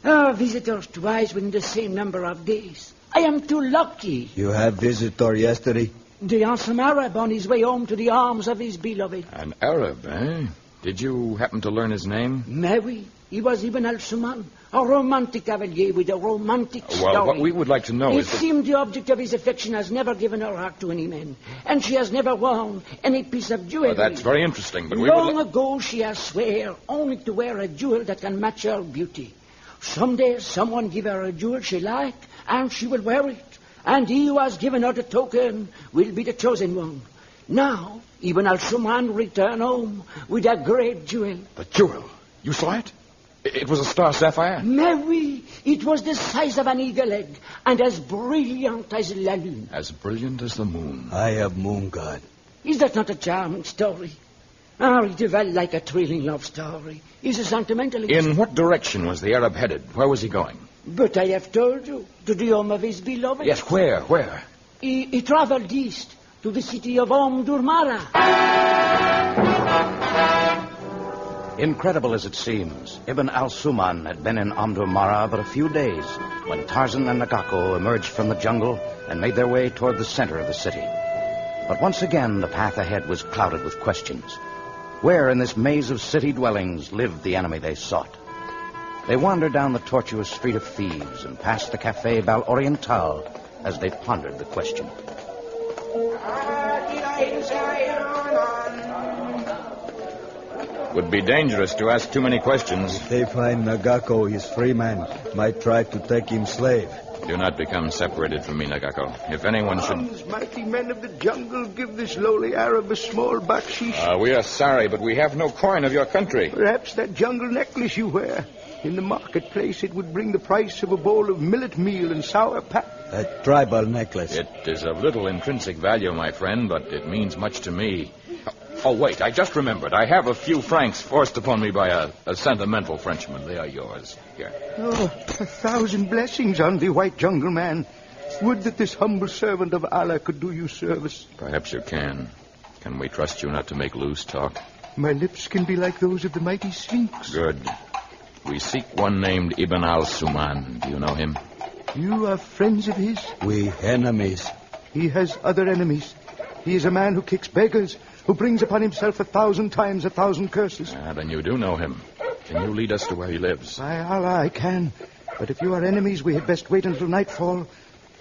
Speaker 10: Visitors twice within the same number of days. I am too lucky.
Speaker 12: You had visitor yesterday?
Speaker 10: The handsome Arab on his way home to the arms of his beloved.
Speaker 5: An Arab, eh? Did you happen to learn his name?
Speaker 10: Maybe. He was Ibn al-Suman, a romantic cavalier with a romantic story.
Speaker 5: Well, what we would like to know
Speaker 10: is... It seemed the object of his affection has never given her heart to any man, and she has never worn any piece of jewelry.
Speaker 5: Well, that's very interesting, but
Speaker 10: Long ago, she has swear only to wear a jewel that can match her beauty. Someday, someone give her a jewel she like, and she will wear it. And he who has given her the token will be the chosen one. Now, Ibn al-Suman returned home with a great jewel.
Speaker 5: The jewel? You saw it? It was a star sapphire?
Speaker 10: Mary, it was the size of an eagle egg and as brilliant as la lune.
Speaker 5: As brilliant as the moon.
Speaker 12: I have moon god.
Speaker 10: Is that not a charming story? Henri Duval like a thrilling love story. He's a sentimentalist.
Speaker 5: In what direction was the Arab headed? Where was he going?
Speaker 10: But I have told you, to the home of his beloved.
Speaker 5: Yes, where?
Speaker 10: He traveled east to the city of Durmara.
Speaker 2: Incredible as it seems, Ibn al-Suman had been in Durmara but a few days when Tarzan and Nagako emerged from the jungle and made their way toward the center of the city. But once again, the path ahead was clouded with questions. Where in this maze of city dwellings lived the enemy they sought? They wandered down the tortuous street of thieves and past the Café Val Oriental as they pondered the question.
Speaker 5: Would be dangerous to ask too many questions.
Speaker 12: If they find Nagako, his free man, might try to take him slave.
Speaker 5: Do not become separated from me, Nagako. If anyone should...
Speaker 10: Arms, mighty men of the jungle, give this lowly Arab a small bakshish.
Speaker 5: We are sorry, but we have no coin of your country.
Speaker 10: Perhaps that jungle necklace you wear. In the marketplace, it would bring the price of a bowl of millet meal and sour pap.
Speaker 12: A tribal necklace.
Speaker 5: It is of little intrinsic value, my friend, but it means much to me. Oh, wait, I just remembered. I have a few francs forced upon me by a sentimental Frenchman. They are yours. Here.
Speaker 10: Oh, 1,000 blessings on the white jungle man. Would that this humble servant of Allah could do you service.
Speaker 5: Perhaps you can. Can we trust you not to make loose talk?
Speaker 10: My lips can be like those of the mighty Sphinx.
Speaker 5: Good. We seek one named Ibn al-Suman. Do you know him?
Speaker 10: You are friends of his?
Speaker 12: We enemies.
Speaker 10: He has other enemies. He is a man who kicks beggars, who brings upon himself 1,000 times 1,000 curses.
Speaker 5: Then you do know him. Can you lead us to where he lives?
Speaker 10: By Allah, I can. But if you are enemies, we had best wait until nightfall.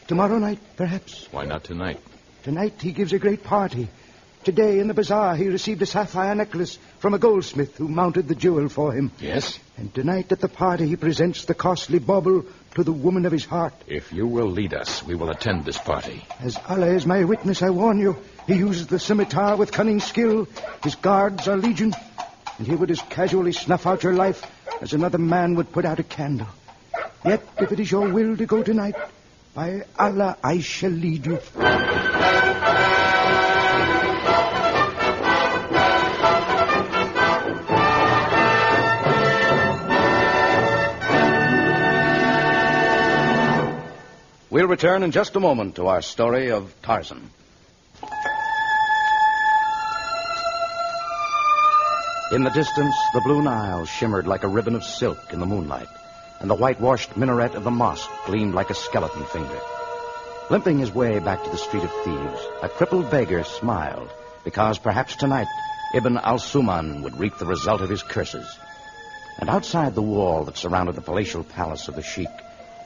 Speaker 10: Tomorrow night, perhaps.
Speaker 5: Why not tonight?
Speaker 10: Tonight he gives a great party. Today in the bazaar he received a sapphire necklace from a goldsmith who mounted the jewel for him.
Speaker 5: Yes?
Speaker 10: And tonight at the party he presents the costly bauble to the woman of his heart.
Speaker 5: If you will lead us, we will attend this party.
Speaker 10: As Allah is my witness, I warn you, he uses the scimitar with cunning skill. His guards are legion. And he would as casually snuff out your life as another man would put out a candle. Yet, if it is your will to go tonight, by Allah, I shall lead you.
Speaker 2: We'll return in just a moment to our story of Tarzan. In the distance, the blue Nile shimmered like a ribbon of silk in the moonlight, and the whitewashed minaret of the mosque gleamed like a skeleton finger. Limping his way back to the street of thieves, a crippled beggar smiled, because perhaps tonight Ibn al-Suman would reap the result of his curses. And outside the wall that surrounded the palatial palace of the sheik,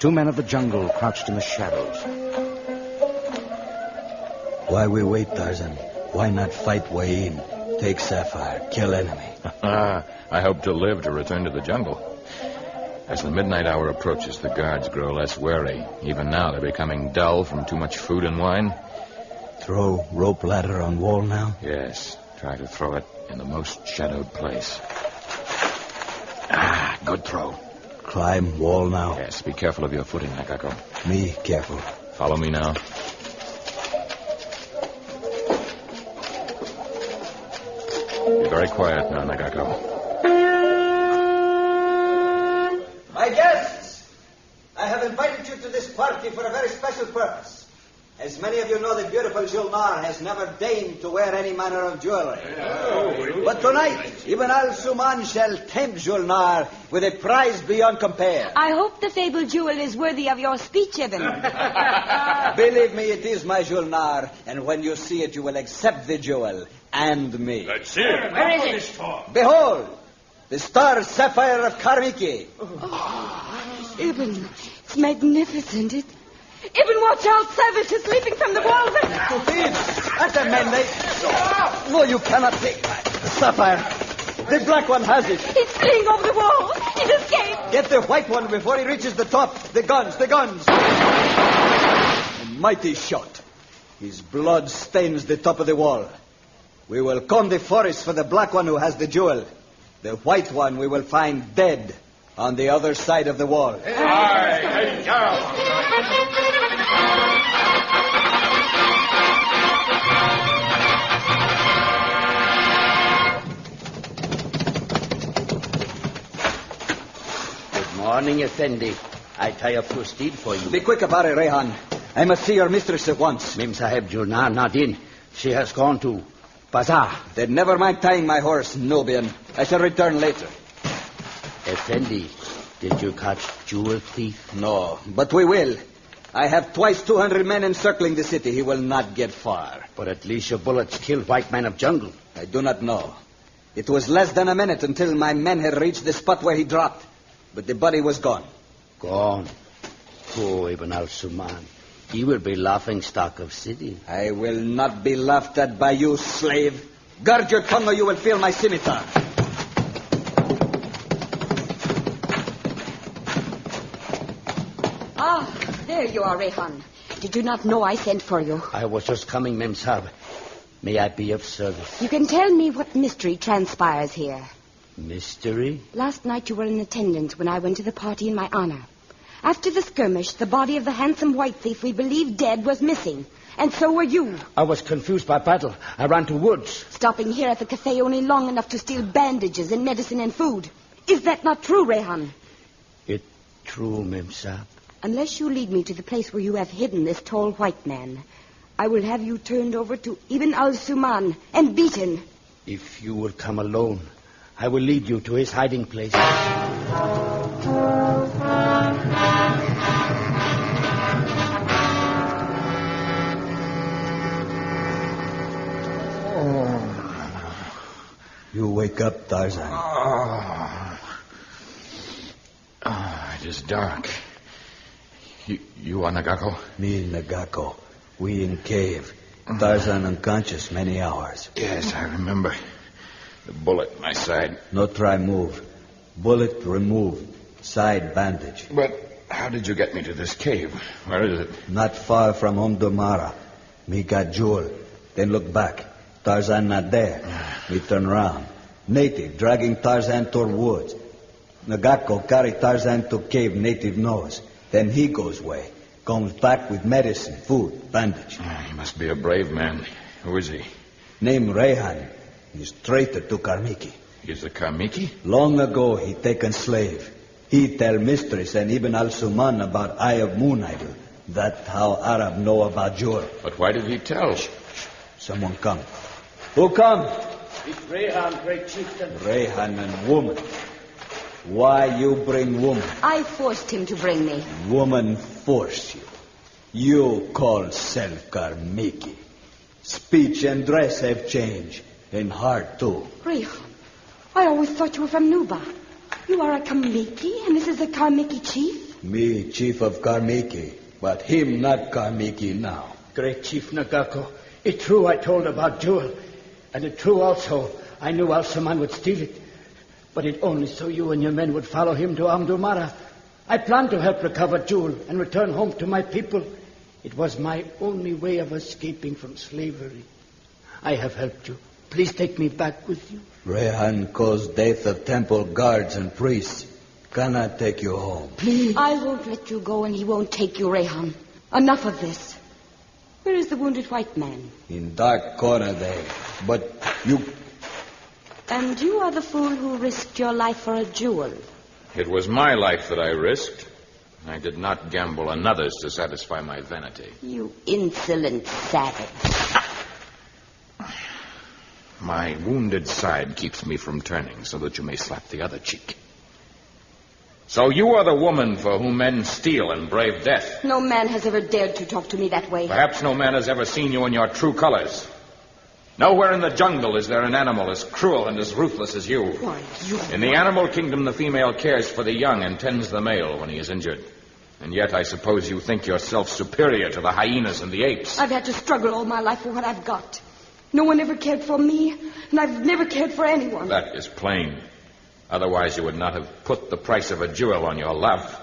Speaker 2: Two men of the jungle crouched in the shadows.
Speaker 12: Why we wait, Tarzan? Why not fight way in? Take Sapphire, kill enemy.
Speaker 5: I hope to live to return to the jungle. As the midnight hour approaches, the guards grow less wary. Even now, they're becoming dull from too much food and wine.
Speaker 12: Throw rope ladder on wall now?
Speaker 5: Yes, try to throw it in the most shadowed place. Good throw.
Speaker 12: Climb wall now?
Speaker 5: Yes, be careful of your footing, Nagako.
Speaker 12: Me, careful.
Speaker 5: Follow me now. Be very quiet now, Nagako.
Speaker 9: My guests, I have invited you to this party for a very special purpose. As many of you know, the beautiful Julnar has never deigned to wear any manner of jewelry. But tonight, Ibn al-Suman shall tempt Julnar with a prize beyond compare.
Speaker 11: I hope the fabled jewel is worthy of your speech, Ibn.
Speaker 9: Believe me, it is my Julnar, and when you see it, you will accept the jewel and me.
Speaker 6: Let's see it.
Speaker 11: Where is it?
Speaker 9: Behold, the star sapphire of Karmiki.
Speaker 11: Ibn, it's magnificent. Ibn, watch out, savages leaping from the wall.
Speaker 9: Thieves! At them, men, No, you cannot take that. The sapphire. The black one has it.
Speaker 11: He's fleeing over the wall. He's escaped.
Speaker 9: Get the white one before he reaches the top. The guns. A mighty shot. His blood stains the top of the wall. We will comb the forest for the black one who has the jewel. The white one we will find dead on the other side of the wall.
Speaker 10: Good morning, Effendi. I tie up your steed for you.
Speaker 9: Be quick about it, Rehan. I must see your mistress at once.
Speaker 10: Mem Sahib Julnar not in. She has gone to Bazaar.
Speaker 9: Then never mind tying my horse, Nubian. I shall return later.
Speaker 10: Effendi, did you catch jewel thief?
Speaker 9: No, but we will. I have twice 200 men encircling the city. He will not get far.
Speaker 10: But at least your bullets killed white man of jungle.
Speaker 9: I do not know. It was less than a minute until my men had reached the spot where he dropped. But the body was gone.
Speaker 10: Gone? Oh, Ibn al-Suman. He will be laughing stock of city.
Speaker 9: I will not be laughed at by you, slave. Guard your tongue or you will feel my scimitar.
Speaker 11: There you are, Rehan. Did you not know I sent for you?
Speaker 10: I was just coming, Mem Sahib. May I be of service?
Speaker 11: You can tell me what mystery transpires here.
Speaker 10: Mystery?
Speaker 11: Last night you were in attendance when I went to the party in my honor. After the skirmish, the body of the handsome white thief we believed dead was missing. And so were you.
Speaker 10: I was confused by battle. I ran to woods.
Speaker 11: Stopping here at the cafe only long enough to steal bandages and medicine and food. Is that not true, Rehan?
Speaker 10: It's true, Mem Sahib.
Speaker 11: Unless you lead me to the place where you have hidden this tall white man, I will have you turned over to Ibn al-Suman and beaten.
Speaker 10: If you will come alone, I will lead you to his hiding place.
Speaker 12: You wake up, Tarzan.
Speaker 5: It is dark. You are Nagako?
Speaker 12: Me, Nagako. We in cave. Tarzan unconscious many hours.
Speaker 5: Yes, I remember. The bullet in my side.
Speaker 12: No try move. Bullet removed. Side bandage.
Speaker 5: But how did you get me to this cave? Where is it?
Speaker 12: Not far from Omdomara. Me got jewel. Then look back. Tarzan not there. We turn round. Native dragging Tarzan toward woods. Nagako carry Tarzan to cave native knows. Then he goes away. Comes back with medicine, food, bandage.
Speaker 5: He must be a brave man. Who is he?
Speaker 12: Name Rehan. He's traitor to Karmiki.
Speaker 5: He's a Karmiki?
Speaker 12: Long ago, he taken slave. He tell mistress and Ibn al-Suman about Eye of Moon Idol. That how Arab know about jewel.
Speaker 5: But why did he tell?
Speaker 12: Someone come. Who come?
Speaker 10: It's Rehan, great chieftain.
Speaker 12: Rehan and woman. Why you bring woman?
Speaker 11: I forced him to bring me.
Speaker 12: Woman force you. You call self Karmiki. Speech and dress have changed. And heart too.
Speaker 11: Rehan, I always thought you were from Nuba. You are a Karmiki, and this is a Karmiki chief?
Speaker 12: Me, chief of Karmiki, but him not Karmiki now.
Speaker 10: Great Chief Nagako, it true I told about jewel. And it true also I knew Alsaman would steal it. But it only so you and your men would follow him to Amdumara. I planned to help recover jewel and return home to my people. It was my only way of escaping from slavery. I have helped you. Please take me back with you.
Speaker 12: Rehan caused death of temple guards and priests. Cannot take you home.
Speaker 10: Please.
Speaker 11: I won't let you go, and he won't take you, Rehan. Enough of this. Where is the wounded white man?
Speaker 12: In dark corner there. But you...
Speaker 11: And you are the fool who risked your life for a jewel.
Speaker 5: It was my life that I risked. I did not gamble another's to satisfy my vanity.
Speaker 11: You insolent savage.
Speaker 5: My wounded side keeps me from turning so that you may slap the other cheek. So you are the woman for whom men steal and brave death.
Speaker 11: No man has ever dared to talk to me that way.
Speaker 5: Perhaps no man has ever seen you in your true colors. Nowhere in the jungle is there an animal as cruel and as ruthless as you.
Speaker 11: Why, you...
Speaker 5: In the animal kingdom, the female cares for the young and tends the male when he is injured. And yet I suppose you think yourself superior to the hyenas and the apes.
Speaker 11: I've had to struggle all my life for what I've got. No one ever cared for me, and I've never cared for anyone.
Speaker 5: That is plain. Otherwise you would not have put the price of a jewel on your love.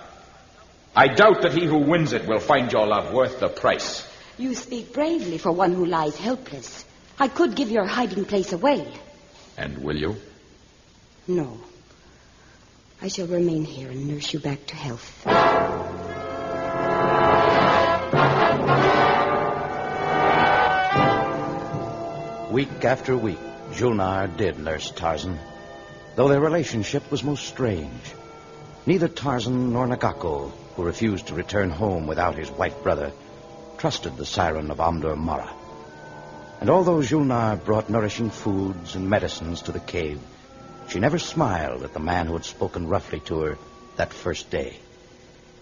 Speaker 5: I doubt that he who wins it will find your love worth the price.
Speaker 11: You speak bravely for one who lies helpless. I could give your hiding place away.
Speaker 5: And will you?
Speaker 11: No. I shall remain here and nurse you back to health.
Speaker 2: Week after week, Julnar did nurse Tarzan, though their relationship was most strange. Neither Tarzan nor Nagako, who refused to return home without his white brother, trusted the siren of Amdur Mara. And although Julnar brought nourishing foods and medicines to the cave, she never smiled at the man who had spoken roughly to her that first day.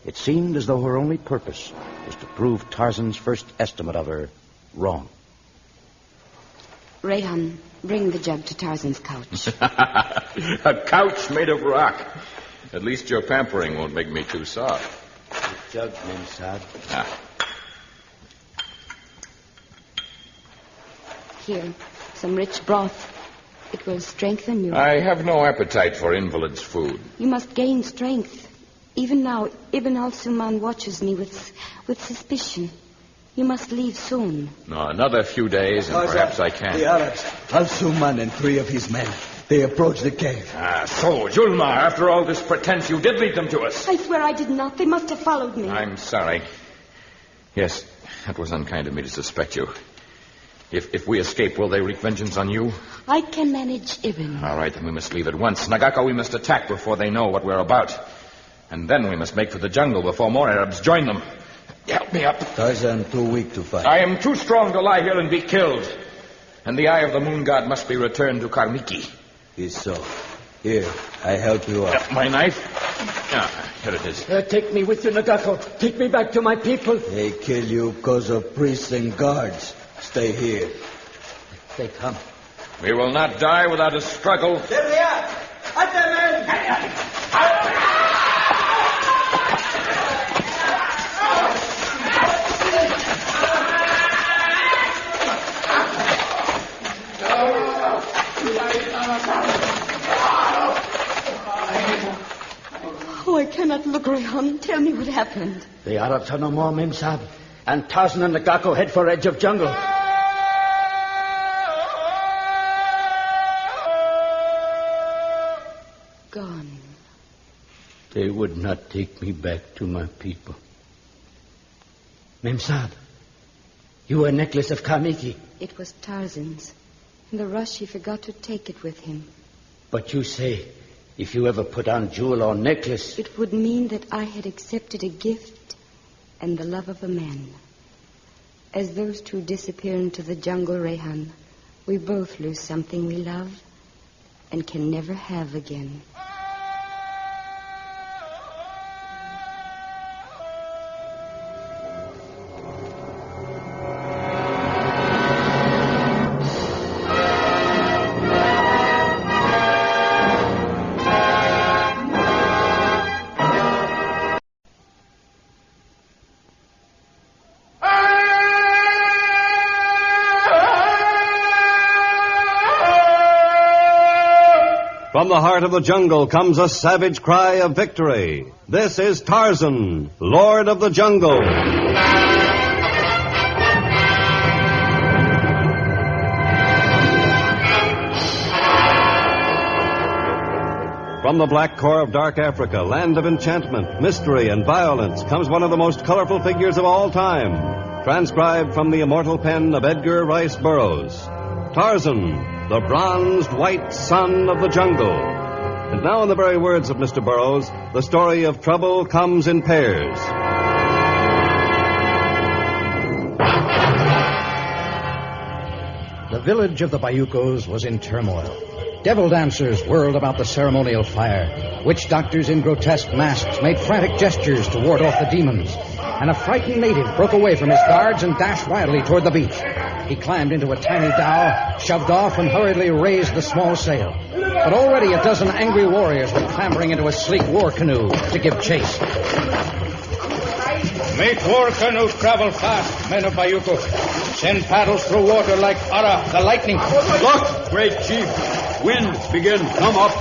Speaker 2: It seemed as though her only purpose was to prove Tarzan's first estimate of her wrong.
Speaker 11: Rehan, bring the jug to Tarzan's couch.
Speaker 5: A couch made of rock. At least your pampering won't make me too soft.
Speaker 10: The jug, Memsad.
Speaker 11: Here, some rich broth. It will strengthen you.
Speaker 5: I have no appetite for invalid's food.
Speaker 11: You must gain strength. Even now, Ibn al-Suman watches me with suspicion. You must leave soon.
Speaker 5: No, another few days, and perhaps I can.
Speaker 12: The Arabs, Al-Suman and 3 of his men, they approach the cave.
Speaker 5: So, Julnar, after all this pretense, you did lead them to us.
Speaker 11: I swear I did not. They must have followed me.
Speaker 5: I'm sorry. Yes, that was unkind of me to suspect you. If we escape, will they wreak vengeance on you?
Speaker 11: I can manage Ibn.
Speaker 5: All right, then we must leave at once. Nagako, we must attack before they know what we're about. And then we must make for the jungle before more Arabs join them. Help me up.
Speaker 12: Tarzan too weak to fight.
Speaker 5: I am too strong to lie here and be killed. And the eye of the moon god must be returned to Karmiki.
Speaker 12: Is so. Here, I help you out.
Speaker 5: My knife? Here it is.
Speaker 10: Take me with you, Nagako. Take me back to my people.
Speaker 12: They kill you because of priests and guards. Stay here.
Speaker 10: They come.
Speaker 5: We will not die without a struggle.
Speaker 9: There they are! At them, men!
Speaker 11: Oh, I cannot look, Rehan. Tell me what happened.
Speaker 10: The Arabs are no more, Memsab. And Tarzan and Nagako head for edge of jungle.
Speaker 11: Gone.
Speaker 10: They would not take me back to my people. Memsab, you a necklace of Kamiki.
Speaker 11: It was Tarzan's. In the rush, he forgot to take it with him.
Speaker 10: But you say, if you ever put on jewel or necklace...
Speaker 11: It would mean that I had accepted a gift and the love of a man. As those two disappear into the jungle, Rehan, we both lose something we love and can never have again.
Speaker 1: From the heart of the jungle comes a savage cry of victory. This is Tarzan, Lord of the Jungle. From the black core of dark Africa, land of enchantment, mystery, and violence, comes one of the most colorful figures of all time, transcribed from the immortal pen of Edgar Rice Burroughs. Tarzan, the bronzed white son of the jungle. And now, in the very words of Mr. Burroughs, the story of trouble comes in pairs.
Speaker 2: The village of the Bayucos was in turmoil. Devil dancers whirled about the ceremonial fire. Witch doctors in grotesque masks made frantic gestures to ward off the demons. And a frightened native broke away from his guards and dashed wildly toward the beach. He climbed into a tiny dhow, shoved off, and hurriedly raised the small sail. But already a dozen angry warriors were clambering into a sleek war canoe to give chase.
Speaker 13: Make war canoe travel fast, men of Bayuco. Send paddles through water like Ara, the lightning.
Speaker 14: Look, great chief. Wind, begin, come up.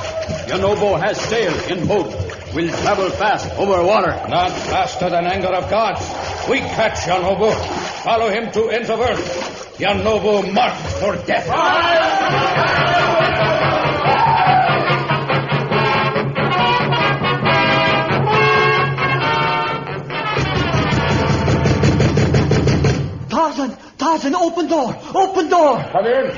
Speaker 14: Yanobo has sail in boat. We'll travel fast over water.
Speaker 13: Not faster than anger of gods. We catch Yanobo. Follow him to ends of earth. Yanobo marked for death.
Speaker 4: Tarzan, open door! Open door!
Speaker 5: Come in.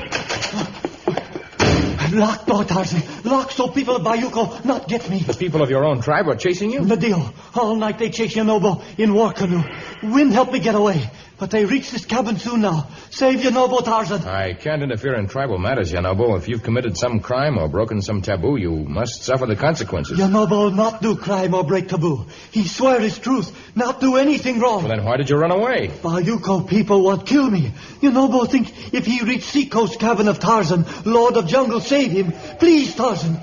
Speaker 4: Lock door, Tarzan. Lock so people of Bayuco not get me.
Speaker 5: The people of your own tribe are chasing you?
Speaker 4: The deal. All night they chase Yanobo in war canoe. Wind helped me get away. But they reach this cabin soon now. Save Yanobo, Tarzan.
Speaker 5: I can't interfere in tribal matters, Yanobo. If you've committed some crime or broken some taboo, you must suffer the consequences.
Speaker 4: Yanobo not do crime or break taboo. He swear his truth, not do anything wrong.
Speaker 5: Well, then why did you run away?
Speaker 4: Bayuco people want kill me. Yanobo think if he reach seacoast cabin of Tarzan, Lord of Jungle save him. Please, Tarzan.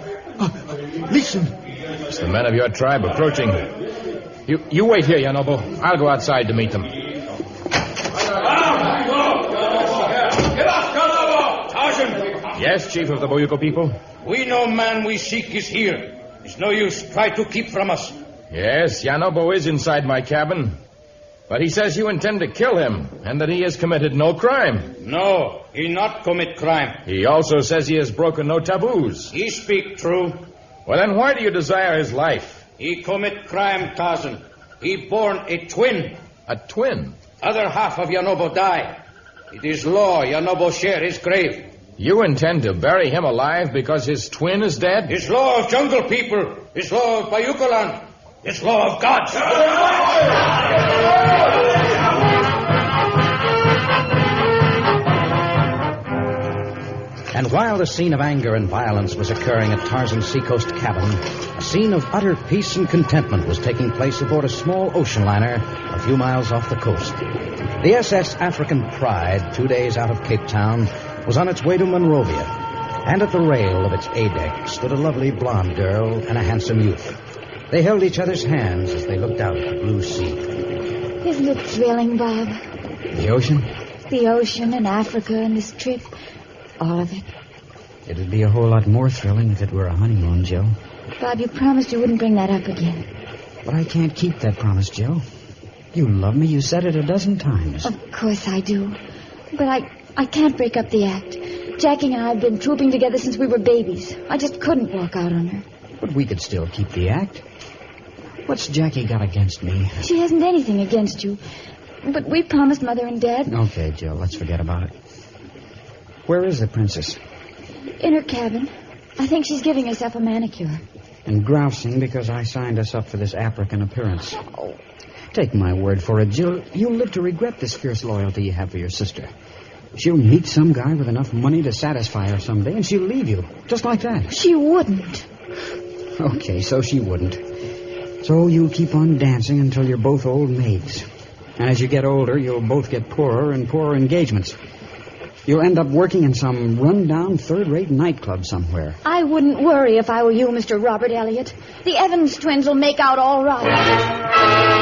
Speaker 4: Listen.
Speaker 5: It's the men of your tribe approaching. You wait here, Yanobo. I'll go outside to meet them. Yes, chief of the Bayuco people?
Speaker 13: We know man we seek is here. It's no use. Try to keep from us.
Speaker 5: Yes, Yanobo is inside my cabin. But he says you intend to kill him, and that he has committed no crime.
Speaker 13: No, he not commit crime.
Speaker 5: He also says he has broken no taboos.
Speaker 13: He speak true.
Speaker 5: Well, then why do you desire his life?
Speaker 13: He commit crime, Tarzan. He born a twin.
Speaker 5: A twin?
Speaker 13: Other half of Yanobo die. It is law Yanobo share his grave.
Speaker 5: You intend to bury him alive because his twin is dead?
Speaker 13: It's law of jungle people. It's law of Bayuco land. It's law of gods.
Speaker 2: And while the scene of anger and violence was occurring at Tarzan's seacoast cabin, a scene of utter peace and contentment was taking place aboard a small ocean liner a few miles off the coast. The SS African Pride, 2 days out of Cape Town, was on its way to Monrovia. And at the rail of its A-deck stood a lovely blonde girl and a handsome youth. They held each other's hands as they looked out at the blue sea.
Speaker 15: Isn't it thrilling, Bob?
Speaker 2: The ocean?
Speaker 15: The ocean and Africa and this trip. All of it.
Speaker 2: It'd be a whole lot more thrilling if it were a honeymoon, Joe.
Speaker 15: Bob, you promised you wouldn't bring that up again.
Speaker 2: But I can't keep that promise, Joe. You love me. You said it a dozen times.
Speaker 15: Of course I do. But I can't break up the act. Jackie and I have been trooping together since we were babies. I just couldn't walk out on her.
Speaker 2: But we could still keep the act. What's Jackie got against me?
Speaker 15: She hasn't anything against you. But we promised Mother and Dad.
Speaker 2: Okay, Joe, let's forget about it. Where is the princess?
Speaker 15: In her cabin. I think she's giving herself a manicure.
Speaker 2: And grousing because I signed us up for this African appearance. Oh. Take my word for it, Jill. You'll live to regret this fierce loyalty you have for your sister. She'll meet some guy with enough money to satisfy her someday, and she'll leave you. Just like that.
Speaker 15: She wouldn't.
Speaker 2: Okay, so she wouldn't. So you'll keep on dancing until you're both old maids. And as you get older, you'll both get poorer and poorer engagements. You'll end up working in some run-down, third-rate nightclub somewhere.
Speaker 15: I wouldn't worry if I were you, Mr. Robert Elliott. The Evans twins will make out all right.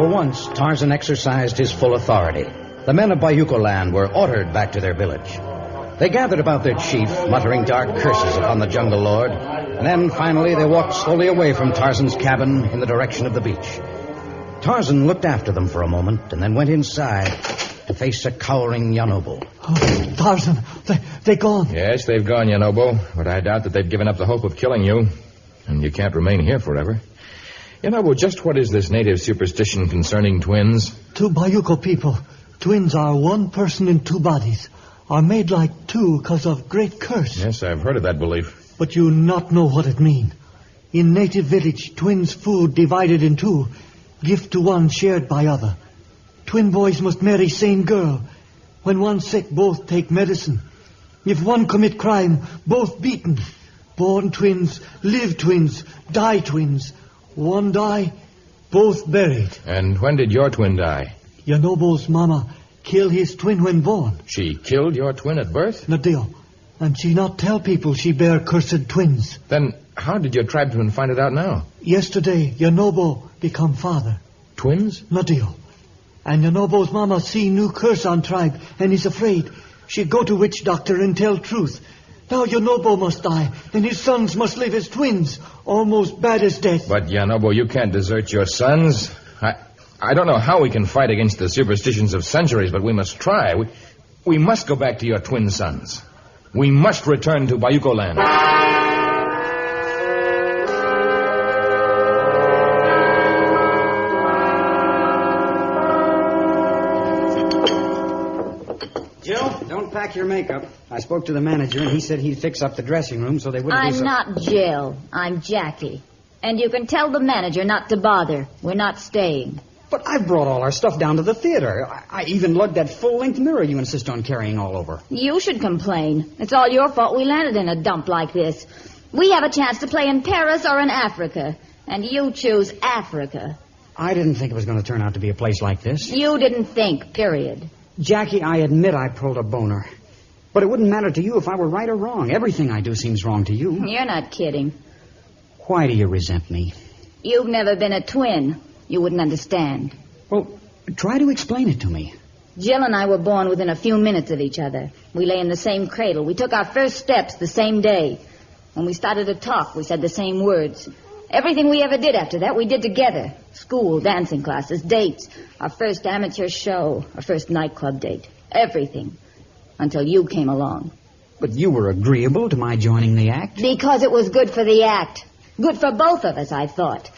Speaker 2: For once, Tarzan exercised his full authority. The men of Bayuko Land were ordered back to their village. They gathered about their chief, muttering dark curses upon the jungle lord, and then finally they walked slowly away from Tarzan's cabin in the direction of the beach. Tarzan looked after them for a moment and then went inside to face a cowering Yanobo.
Speaker 16: Oh, Tarzan, they're gone.
Speaker 5: Yes, they've gone, Yanobo, but I doubt that they've given up the hope of killing you. And you can't remain here forever. Yanobo, just what is this native superstition concerning twins?
Speaker 16: Two Bayuko people, twins are one person in two bodies, are made like two because of great curse.
Speaker 5: Yes, I've heard of that belief.
Speaker 16: But you not know what it mean. In native village, twins' food divided in two, gift to one shared by other. Twin boys must marry same girl. When one sick, both take medicine. If one commit crime, both beaten. Born twins, live twins, die twins. One die, both buried.
Speaker 5: And when did your twin die?
Speaker 16: Yanobo's mama killed his twin when born.
Speaker 5: She killed your twin at birth?
Speaker 16: Nadio. And she not tell people she bear cursed twins.
Speaker 5: Then how did your tribesmen find it out now?
Speaker 16: Yesterday, Yanobo become father.
Speaker 5: Twins?
Speaker 16: Nadio. And Yanobo's mama see new curse on tribe and is afraid. She go to witch doctor and tell truth. Now Yanobo must die, and his sons must live as twins, almost bad as death.
Speaker 5: But, Yanobo, you can't desert your sons. I don't know how we can fight against the superstitions of centuries, but we must try. We must go back to your twin sons. We must return to Bayuko Land.
Speaker 17: Jill, don't pack your makeup. I spoke to the manager, and he said he'd fix up the dressing room so they wouldn't be
Speaker 18: I'm not Jill. I'm Jackie. And you can tell the manager not to bother. We're not staying.
Speaker 17: But I brought all our stuff down to the theater. I even lugged that full-length mirror you insist on carrying all over.
Speaker 18: You should complain. It's all your fault we landed in a dump like this. We have a chance to play in Paris or in Africa. And you choose Africa.
Speaker 17: I didn't think it was going to turn out to be a place like this.
Speaker 18: You didn't think, period.
Speaker 17: Jackie, I admit I pulled a boner. But it wouldn't matter to you if I were right or wrong. Everything I do seems wrong to you.
Speaker 18: You're not kidding.
Speaker 17: Why do you resent me?
Speaker 18: You've never been a twin. You wouldn't understand.
Speaker 17: Well, try to explain it to me.
Speaker 18: Jill and I were born within a few minutes of each other. We lay in the same cradle. We took our first steps the same day. When we started to talk, we said the same words. Everything we ever did after that, we did together. School, dancing classes, dates, our first amateur show, our first nightclub date. Everything. Until you came along.
Speaker 17: But you were agreeable to my joining the act?
Speaker 18: Because it was good for the act. Good for both of us, I thought.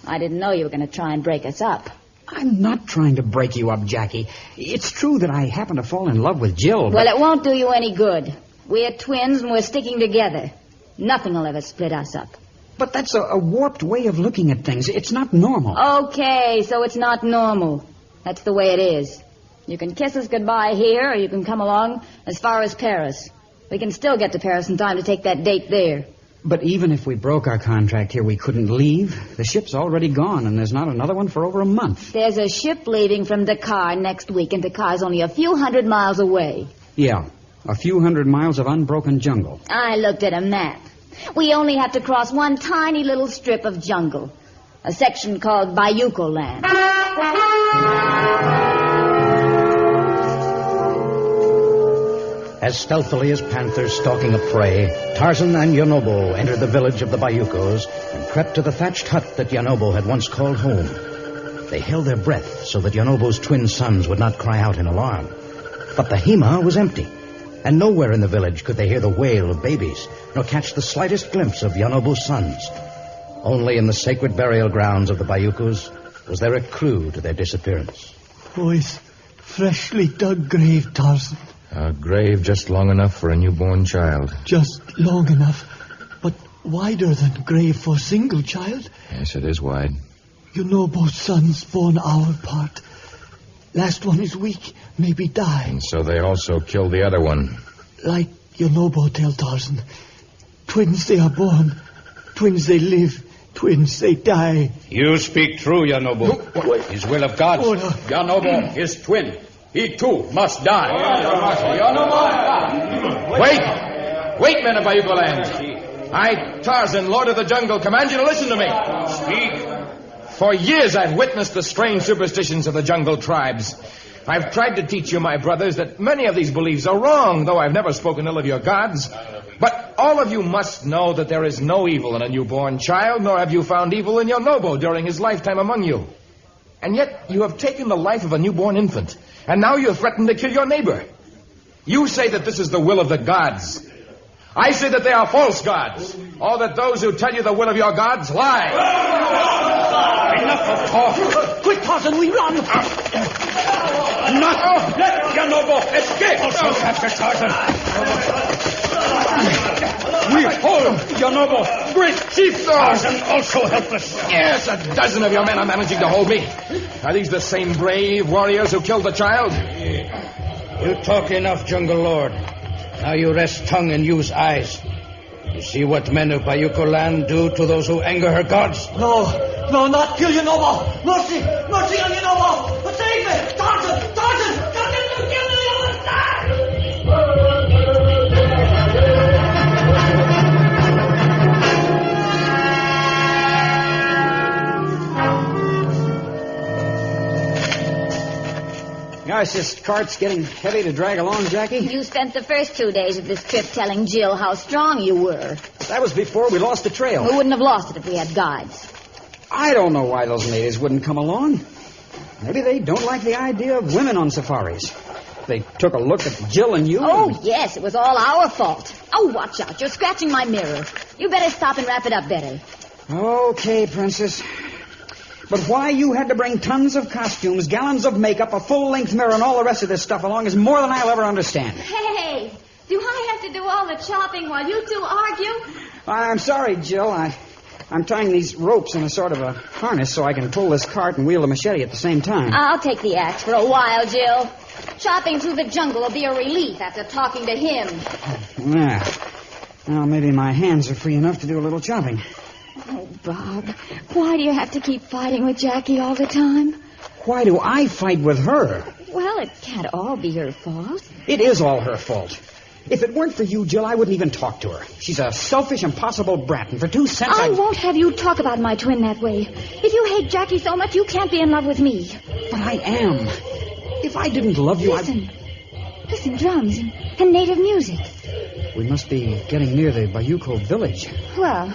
Speaker 18: I didn't know you were going to try and break us up.
Speaker 17: I'm not trying to break you up, Jackie. It's true that I happen to fall in love with Jill,
Speaker 18: Well, it won't do you any good. We're twins and we're sticking together. Nothing will ever split us up.
Speaker 17: But that's a warped way of looking at things. It's not normal.
Speaker 18: Okay, so it's not normal. That's the way it is. You can kiss us goodbye here, or you can come along as far as Paris. We can still get to Paris in time to take that date there.
Speaker 17: But even if we broke our contract here, we couldn't leave. The ship's already gone, and there's not another one for over a month.
Speaker 18: There's a ship leaving from Dakar next week, and Dakar's only a few hundred miles away.
Speaker 17: Yeah, a few hundred miles of unbroken jungle.
Speaker 18: I looked at a map. We only have to cross one tiny little strip of jungle, a section called Bayuko Land.
Speaker 2: As stealthily as panthers stalking a prey, Tarzan and Yanobo entered the village of the Bayukos and crept to the thatched hut that Yanobo had once called home. They held their breath so that Yanobo's twin sons would not cry out in alarm. But the Hema was empty, and nowhere in the village could they hear the wail of babies, nor catch the slightest glimpse of Yanobo's sons. Only in the sacred burial grounds of the Bayukos was there a clue to their disappearance.
Speaker 16: Boys, freshly dug grave, Tarzan.
Speaker 5: A grave just long enough for a newborn child.
Speaker 16: Just long enough, but wider than grave for a single child.
Speaker 5: Yes, it is wide.
Speaker 16: You know both sons born hour apart. Last one is weak, maybe die.
Speaker 5: And so they also killed the other one.
Speaker 16: Like Yanobo tell Tarzan. Twins they are born, twins they live, twins they die.
Speaker 14: You speak true, Yanobo. His will of God. Yanobo, his twin. He, too, must die.
Speaker 5: Wait, men of Bayuko Land. I, Tarzan, Lord of the Jungle, command you to listen to me.
Speaker 14: Speak.
Speaker 5: For years I've witnessed the strange superstitions of the jungle tribes. I've tried to teach you, my brothers, that many of these beliefs are wrong, though I've never spoken ill of your gods. But all of you must know that there is no evil in a newborn child, nor have you found evil in your noble during his lifetime among you. And yet you have taken the life of a newborn infant, and now you threaten to kill your neighbor. You say that this is the will of the gods. I say that they are false gods, or that those who tell you the will of your gods lie.
Speaker 13: Enough of talk.
Speaker 16: Quick, Tarzan, we run.
Speaker 13: Not let Yanobo escape. Also capture Tarzan. We hold Yanobo. Great chief, Tarzan also helpless.
Speaker 5: Yes, a dozen of your men are managing to hold me. Are these the same brave warriors who killed the child?
Speaker 13: You talk enough, Jungle Lord. Now you rest tongue and use eyes. You see what men of Bayuko land do to those who anger her gods?
Speaker 16: No, not kill Yanobo. Mercy on Yanobo. Save me. Tarzan, come in to kill me.
Speaker 17: Gosh, this cart's getting heavy to drag along, Jackie.
Speaker 18: You spent the first 2 days of this trip telling Jill how strong you were.
Speaker 17: That was before we lost the trail.
Speaker 18: We wouldn't have lost it if we had guides.
Speaker 17: I don't know why those natives wouldn't come along. Maybe they don't like the idea of women on safaris. They took a look at Jill and you.
Speaker 18: Oh, yes, it was all our fault. Oh, watch out. You're scratching my mirror. You better stop and wrap it up better.
Speaker 17: Okay, Princess. But why you had to bring tons of costumes, gallons of makeup, a full-length mirror, and all the rest of this stuff along is more than I'll ever understand.
Speaker 15: Hey, do I have to do all the chopping while you two argue?
Speaker 17: I'm sorry, Jill. I'm tying these ropes in a sort of a harness so I can pull this cart and wield a machete at the same time.
Speaker 18: I'll take the axe for a while, Jill. Chopping through the jungle will be a relief after talking to him.
Speaker 17: Yeah. Well, maybe my hands are free enough to do a little chopping.
Speaker 15: Oh, Bob, why do you have to keep fighting with Jackie all the time?
Speaker 17: Why do I fight with her?
Speaker 15: Well, it can't all be her fault.
Speaker 17: It is all her fault. If it weren't for you, Jill, I wouldn't even talk to her. She's a selfish, impossible brat, and for 2 cents
Speaker 15: I won't have you talk about my twin that way. If you hate Jackie so much, you can't be in love with me.
Speaker 17: But I am. If I didn't love you,
Speaker 15: Listen, drums and native music.
Speaker 17: We must be getting near the Bayuko village.
Speaker 15: Well,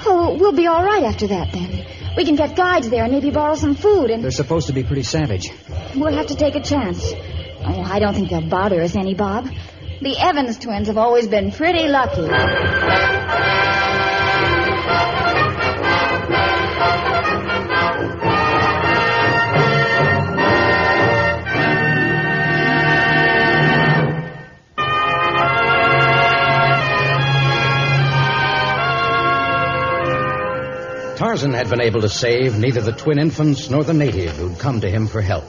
Speaker 15: we'll be all right after that, then. We can get guides there and maybe borrow some food and...
Speaker 17: They're supposed to be pretty savage.
Speaker 15: We'll have to take a chance. Oh, I don't think they'll bother us any, Bob. The Evans twins have always been pretty lucky.
Speaker 2: Tarzan had been able to save neither the twin infants nor the native who'd come to him for help.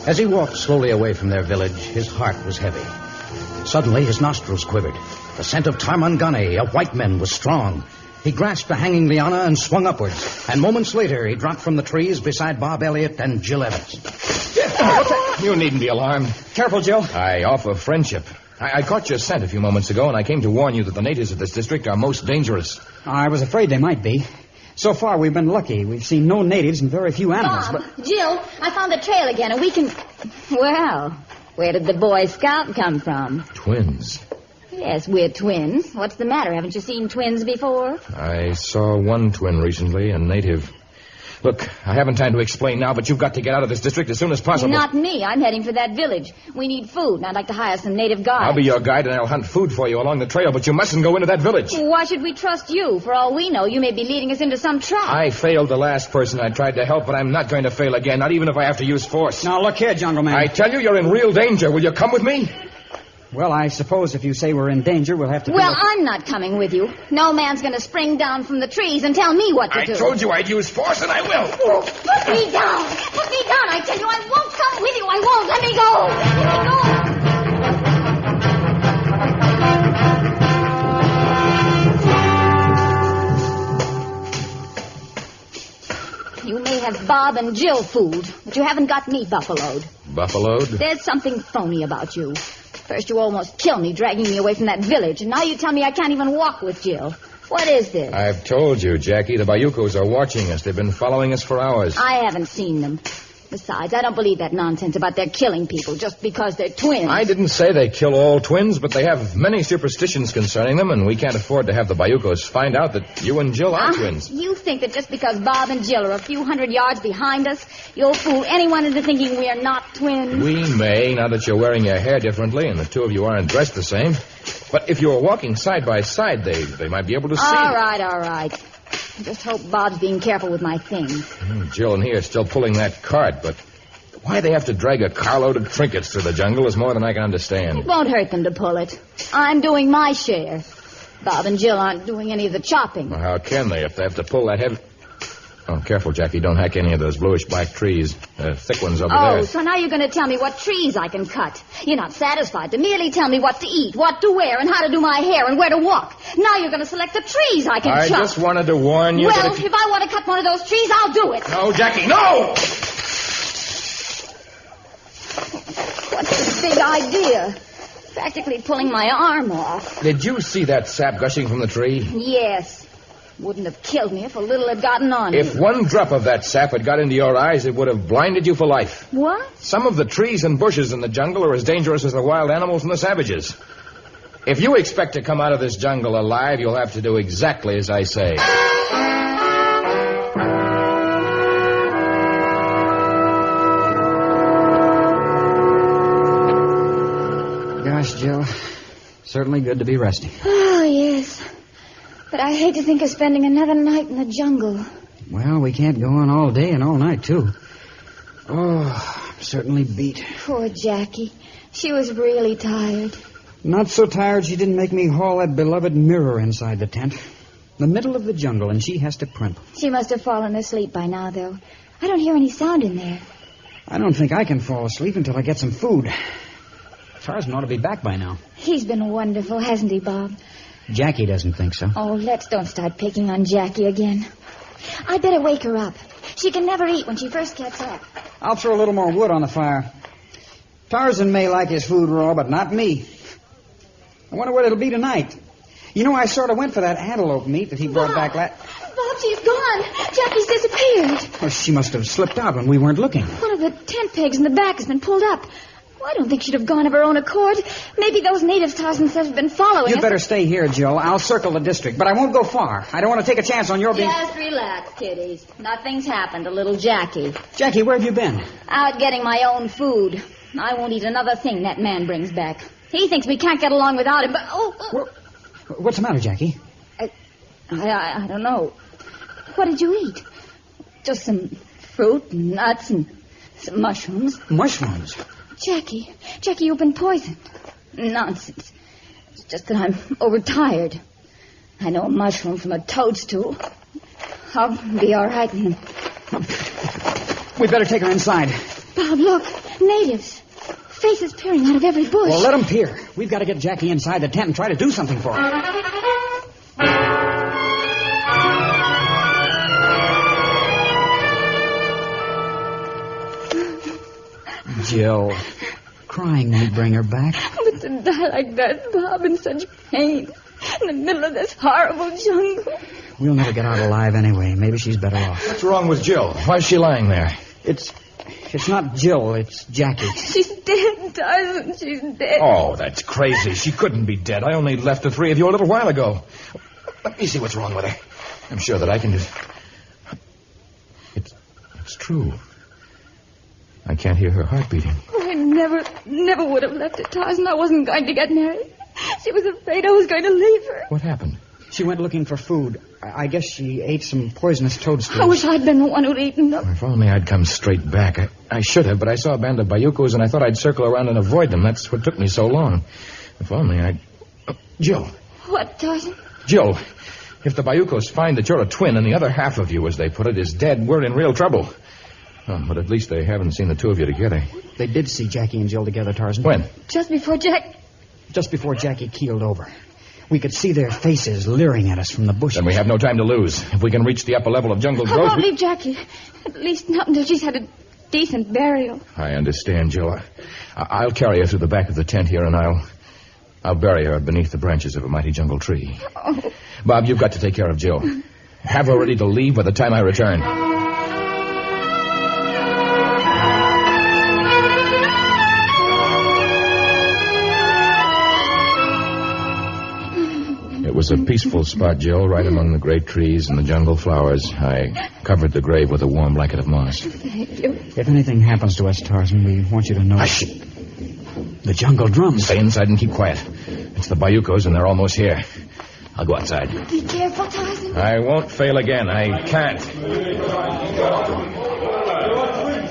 Speaker 2: As he walked slowly away from their village, his heart was heavy. Suddenly, his nostrils quivered. The scent of Tarmangani, a white man, was strong. He grasped a hanging liana and swung upwards. And moments later, he dropped from the trees beside Bob Elliott and Jill Evans.
Speaker 5: You needn't be alarmed.
Speaker 17: Careful, Jill.
Speaker 5: I offer friendship. I caught your scent a few moments ago, and I came to warn you that the natives of this district are most dangerous.
Speaker 17: I was afraid they might be. So far, we've been lucky. We've seen no natives and very few animals.
Speaker 18: Bob, Jill, I found the trail again, and we can... Well, where did the Boy Scout come from?
Speaker 5: Twins.
Speaker 18: Yes, we're twins. What's the matter? Haven't you seen twins before?
Speaker 5: I saw one twin recently, a native. Look, I haven't time to explain now, but you've got to get out of this district as soon as possible.
Speaker 18: Not me. I'm heading for that village. We need food, and I'd like to hire some native guides.
Speaker 5: I'll be your guide, and I'll hunt food for you along the trail, but you mustn't go into that village.
Speaker 18: Why should we trust you? For all we know, you may be leading us into some trap.
Speaker 5: I failed the last person I tried to help, but I'm not going to fail again, not even if I have to use force.
Speaker 17: Now, look here, Jungle Man.
Speaker 5: I tell you, you're in real danger. Will you come with me?
Speaker 17: Well, I suppose if you say we're in danger, we'll have to...
Speaker 18: Well, I'm not coming with you. No man's going to spring down from the trees and tell me what to do.
Speaker 5: I told you I'd use force, and I will.
Speaker 18: Put me down. Put me down. I tell you, I won't come with you. I won't. Let me go. Let me go. You may have Bob and Jill fooled, but you haven't got me buffaloed.
Speaker 5: Buffaloed?
Speaker 18: There's something phony about you. First you almost killed me, dragging me away from that village, and now you tell me I can't even walk with Jill. What is this?
Speaker 5: I've told you, Jackie, the Bayukos are watching us. They've been following us for hours.
Speaker 18: I haven't seen them. Besides, I don't believe that nonsense about their killing people just because they're twins.
Speaker 5: I didn't say they kill all twins, but they have many superstitions concerning them, and we can't afford to have the Bayukos find out that you and Jill are twins.
Speaker 18: You think that just because Bob and Jill are a few hundred yards behind us, you'll fool anyone into thinking we are not twins?
Speaker 5: We may, now that you're wearing your hair differently and the two of you aren't dressed the same. But if you were walking side by side, they might be able to see.
Speaker 18: All right. I just hope Bob's being careful with my things.
Speaker 5: Jill and he are still pulling that cart, but why they have to drag a carload of trinkets through the jungle is more than I can understand.
Speaker 18: It won't hurt them to pull it. I'm doing my share. Bob and Jill aren't doing any of the chopping.
Speaker 5: Well, how can they if they have to pull that heavy... Oh, careful, Jackie. Don't hack any of those bluish-black trees. Thick ones over there.
Speaker 18: Oh, so now you're going to tell me what trees I can cut. You're not satisfied to merely tell me what to eat, what to wear, and how to do my hair, and where to walk. Now you're going to select the trees I can chop.
Speaker 5: I just wanted to warn you
Speaker 18: Well,
Speaker 5: that
Speaker 18: if I want to cut one of those trees, I'll do it.
Speaker 5: No, Jackie, no!
Speaker 18: What's this big idea? Practically pulling my arm off.
Speaker 5: Did you see that sap gushing from the tree?
Speaker 18: Yes. Wouldn't have killed me if a little had gotten on me.
Speaker 5: If one drop of that sap had got into your eyes, it would have blinded you for life.
Speaker 18: What?
Speaker 5: Some of the trees and bushes in the jungle are as dangerous as the wild animals and the savages. If you expect to come out of this jungle alive, you'll have to do exactly as I say.
Speaker 17: Gosh, Jill, certainly good to be resting.
Speaker 18: Oh, yes. But I hate to think of spending another night in the jungle.
Speaker 17: Well, we can't go on all day and all night, too. Oh, I'm certainly beat.
Speaker 18: Poor Jackie. She was really tired.
Speaker 17: Not so tired she didn't make me haul that beloved mirror inside the tent. The middle of the jungle, and she has to primp.
Speaker 18: She must have fallen asleep by now, though. I don't hear any sound in there.
Speaker 17: I don't think I can fall asleep until I get some food. Tarzan ought to be back by now.
Speaker 18: He's been wonderful, hasn't he, Bob?
Speaker 17: Jackie doesn't think so.
Speaker 18: Oh, let's don't start picking on Jackie again. I'd better wake her up. She can never eat when she first gets up.
Speaker 17: I'll throw a little more wood on the fire. Tarzan may like his food raw, but not me. I wonder what it'll be tonight. You know, I sort of went for that antelope meat that he brought back last...
Speaker 15: Bob, she's gone. Jackie's disappeared.
Speaker 17: Well, she must have slipped out when we weren't looking.
Speaker 15: One of the tent pegs in the back has been pulled up. Well, I don't think she'd have gone of her own accord. Maybe those natives Tarzan says have been following us.
Speaker 17: You'd better stay here, Jill. I'll circle the district, but I won't go far. I don't want to take a chance on your being...
Speaker 18: Just relax, kiddies. Nothing's happened to little Jackie.
Speaker 17: Jackie, where have you been?
Speaker 18: Out getting my own food. I won't eat another thing that man brings back. He thinks we can't get along without him, but...
Speaker 17: What's the matter, Jackie?
Speaker 18: I don't know. What did you eat? Just some fruit and nuts and some mushrooms.
Speaker 17: Mushrooms?
Speaker 18: Jackie, you've been poisoned. Nonsense. It's just that I'm overtired. I know a mushroom from a toadstool. I'll be all right.
Speaker 17: We'd better take her inside.
Speaker 15: Bob, look. Natives. Faces peering out of every bush.
Speaker 17: Well, let them peer. We've got to get Jackie inside the tent and try to do something for her. Jill, crying won't bring her back.
Speaker 15: But to die like that, Bob, in such pain, in the middle of this horrible jungle.
Speaker 17: We'll never get out alive anyway. Maybe she's better off.
Speaker 5: What's wrong with Jill? Why is she lying there?
Speaker 17: It's not Jill, it's Jackie.
Speaker 15: She's dead, Tarzan. She's dead.
Speaker 5: Oh, that's crazy. She couldn't be dead. I only left the three of you a little while ago. Let me see what's wrong with her. I'm sure that I can do... It's true. I can't hear her heart beating.
Speaker 15: Oh, I never would have left her, Tarzan. I wasn't going to get married. She was afraid I was going to leave her.
Speaker 5: What happened?
Speaker 17: She went looking for food. I guess she ate some poisonous toadstools.
Speaker 15: I wish I'd been the one who'd eaten them.
Speaker 5: If only I'd come straight back. I should have, but I saw a band of Bayukos, and I thought I'd circle around and avoid them. That's what took me so long. If only I'd... Jill.
Speaker 15: What, Tarzan?
Speaker 5: Jill, if the Bayukos find that you're a twin and the other half of you, as they put it, is dead, we're in real trouble. Oh, but at least they haven't seen the two of you together.
Speaker 17: They did see Jackie and Jill together, Tarzan.
Speaker 5: When?
Speaker 15: Just before
Speaker 17: Jackie keeled over. We could see their faces leering at us from the bushes.
Speaker 5: Then we have no time to lose. If we can reach the upper level of jungle growth...
Speaker 15: I won't leave Jackie. At least not until she's had a decent burial.
Speaker 5: I understand, Jill. I'll carry her through the back of the tent here, and I'll I'll bury her beneath the branches of a mighty jungle tree. Bob, you've got to take care of Jill. Have her ready to leave by the time I return. It was a peaceful spot, Jill, right among the great trees and the jungle flowers. I covered the grave with a warm blanket of moss.
Speaker 15: Thank you.
Speaker 17: If anything happens to us, Tarzan, we want you to know...
Speaker 5: Hush!
Speaker 17: The jungle drums.
Speaker 5: Stay inside and keep quiet. It's the Bayukos, and they're almost here. I'll go outside.
Speaker 15: Be careful, Tarzan.
Speaker 5: I won't fail again. I can't.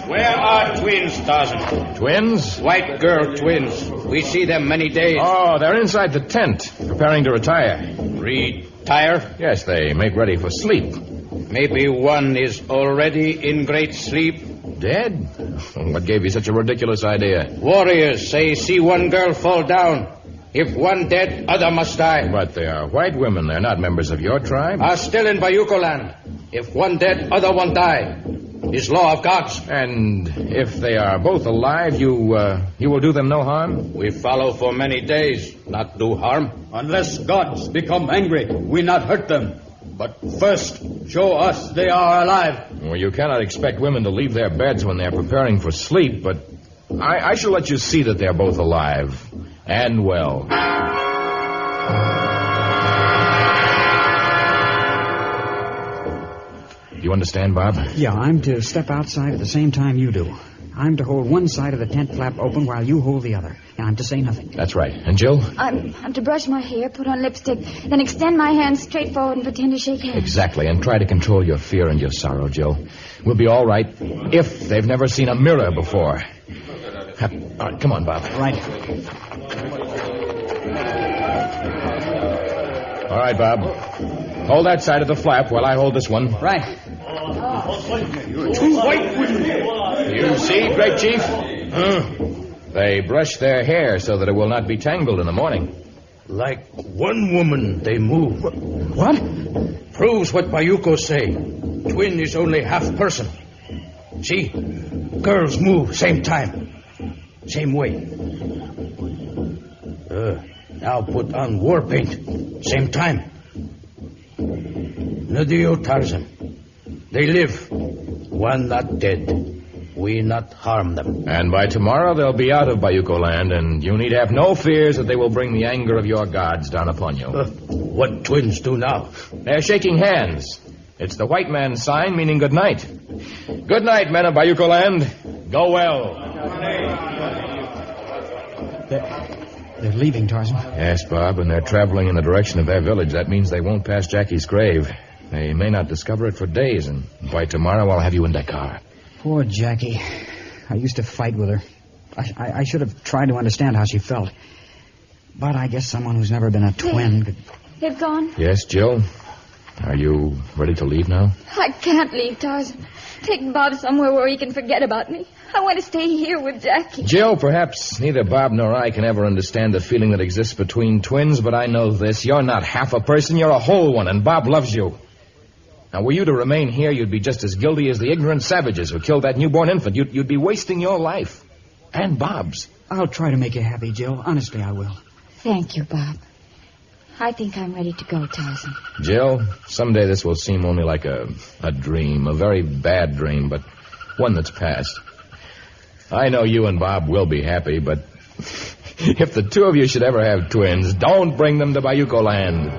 Speaker 13: Where are twins, Tarzan?
Speaker 5: Twins?
Speaker 13: White girl twins. We see them many days.
Speaker 5: Oh, they're inside the tent, preparing to retire.
Speaker 13: Retire?
Speaker 5: Yes, they make ready for sleep.
Speaker 13: Maybe one is already in great sleep.
Speaker 5: Dead? What gave you such a ridiculous idea?
Speaker 13: Warriors say see one girl fall down. If one dead, other must die.
Speaker 5: But they are white women. They're not members of your tribe.
Speaker 13: Are still in Bayuko land. If one dead, other one die. Is law of gods.
Speaker 5: And if they are both alive, you will do them no harm?
Speaker 13: We follow for many days, not do harm.
Speaker 14: Unless gods become angry, we not hurt them. But first, show us they are alive.
Speaker 5: Well, you cannot expect women to leave their beds when they're preparing for sleep, but I shall let you see that they're both alive and well. Do you understand, Bob?
Speaker 17: Yeah, I'm to step outside at the same time you do. I'm to hold one side of the tent flap open while you hold the other. And I'm to say nothing.
Speaker 5: That's right. And Jill?
Speaker 15: I'm to brush my hair, put on lipstick, then extend my hands straight forward and pretend to shake hands.
Speaker 5: Exactly. And try to control your fear and your sorrow, Jill. We'll be all right if they've never seen a mirror before. All right, come on, Bob.
Speaker 17: Right.
Speaker 5: All right, Bob. Hold that side of the flap while I hold this one.
Speaker 17: Right.
Speaker 14: Two white women.
Speaker 5: You see, Great Chief? They brush their hair so that it will not be tangled in the morning.
Speaker 13: Like one woman, they move.
Speaker 17: What?
Speaker 13: Proves what Bayuko say. Twin is only half person. See? Girls move same time. Same way. Now put on war paint. Same time. Nadio Tarzan. They live. One not dead. We not harm them.
Speaker 5: And by tomorrow they'll be out of Bayuko land, and you need have no fears that they will bring the anger of your gods down upon you.
Speaker 13: What twins do now?
Speaker 5: They're shaking hands. It's the white man's sign, meaning good night. Good night, men of Bayuko land. Go well.
Speaker 17: They're leaving, Tarzan.
Speaker 5: Yes, Bob, and they're traveling in the direction of their village. That means they won't pass Jackie's grave. They may not discover it for days, and by tomorrow I'll have you in Dakar.
Speaker 17: Poor Jackie. I used to fight with her. I should have tried to understand how she felt. But I guess someone who's never been a twin could...
Speaker 15: They've gone.
Speaker 5: Yes, Jill? Are you ready to leave now?
Speaker 15: I can't leave, Tarzan. Take Bob somewhere where he can forget about me. I want to stay here with Jackie.
Speaker 5: Jill, perhaps neither Bob nor I can ever understand the feeling that exists between twins, but I know this. You're not half a person, you're a whole one, and Bob loves you. Now, were you to remain here, you'd be just as guilty as the ignorant savages who killed that newborn infant. You'd be wasting your life. And Bob's.
Speaker 17: I'll try to make you happy, Jill. Honestly, I will.
Speaker 15: Thank you, Bob. I think I'm ready to go, Tarzan.
Speaker 5: Jill, someday this will seem only like a dream, a very bad dream, but one that's past. I know you and Bob will be happy, but if the two of you should ever have twins, don't bring them to Bayuko land.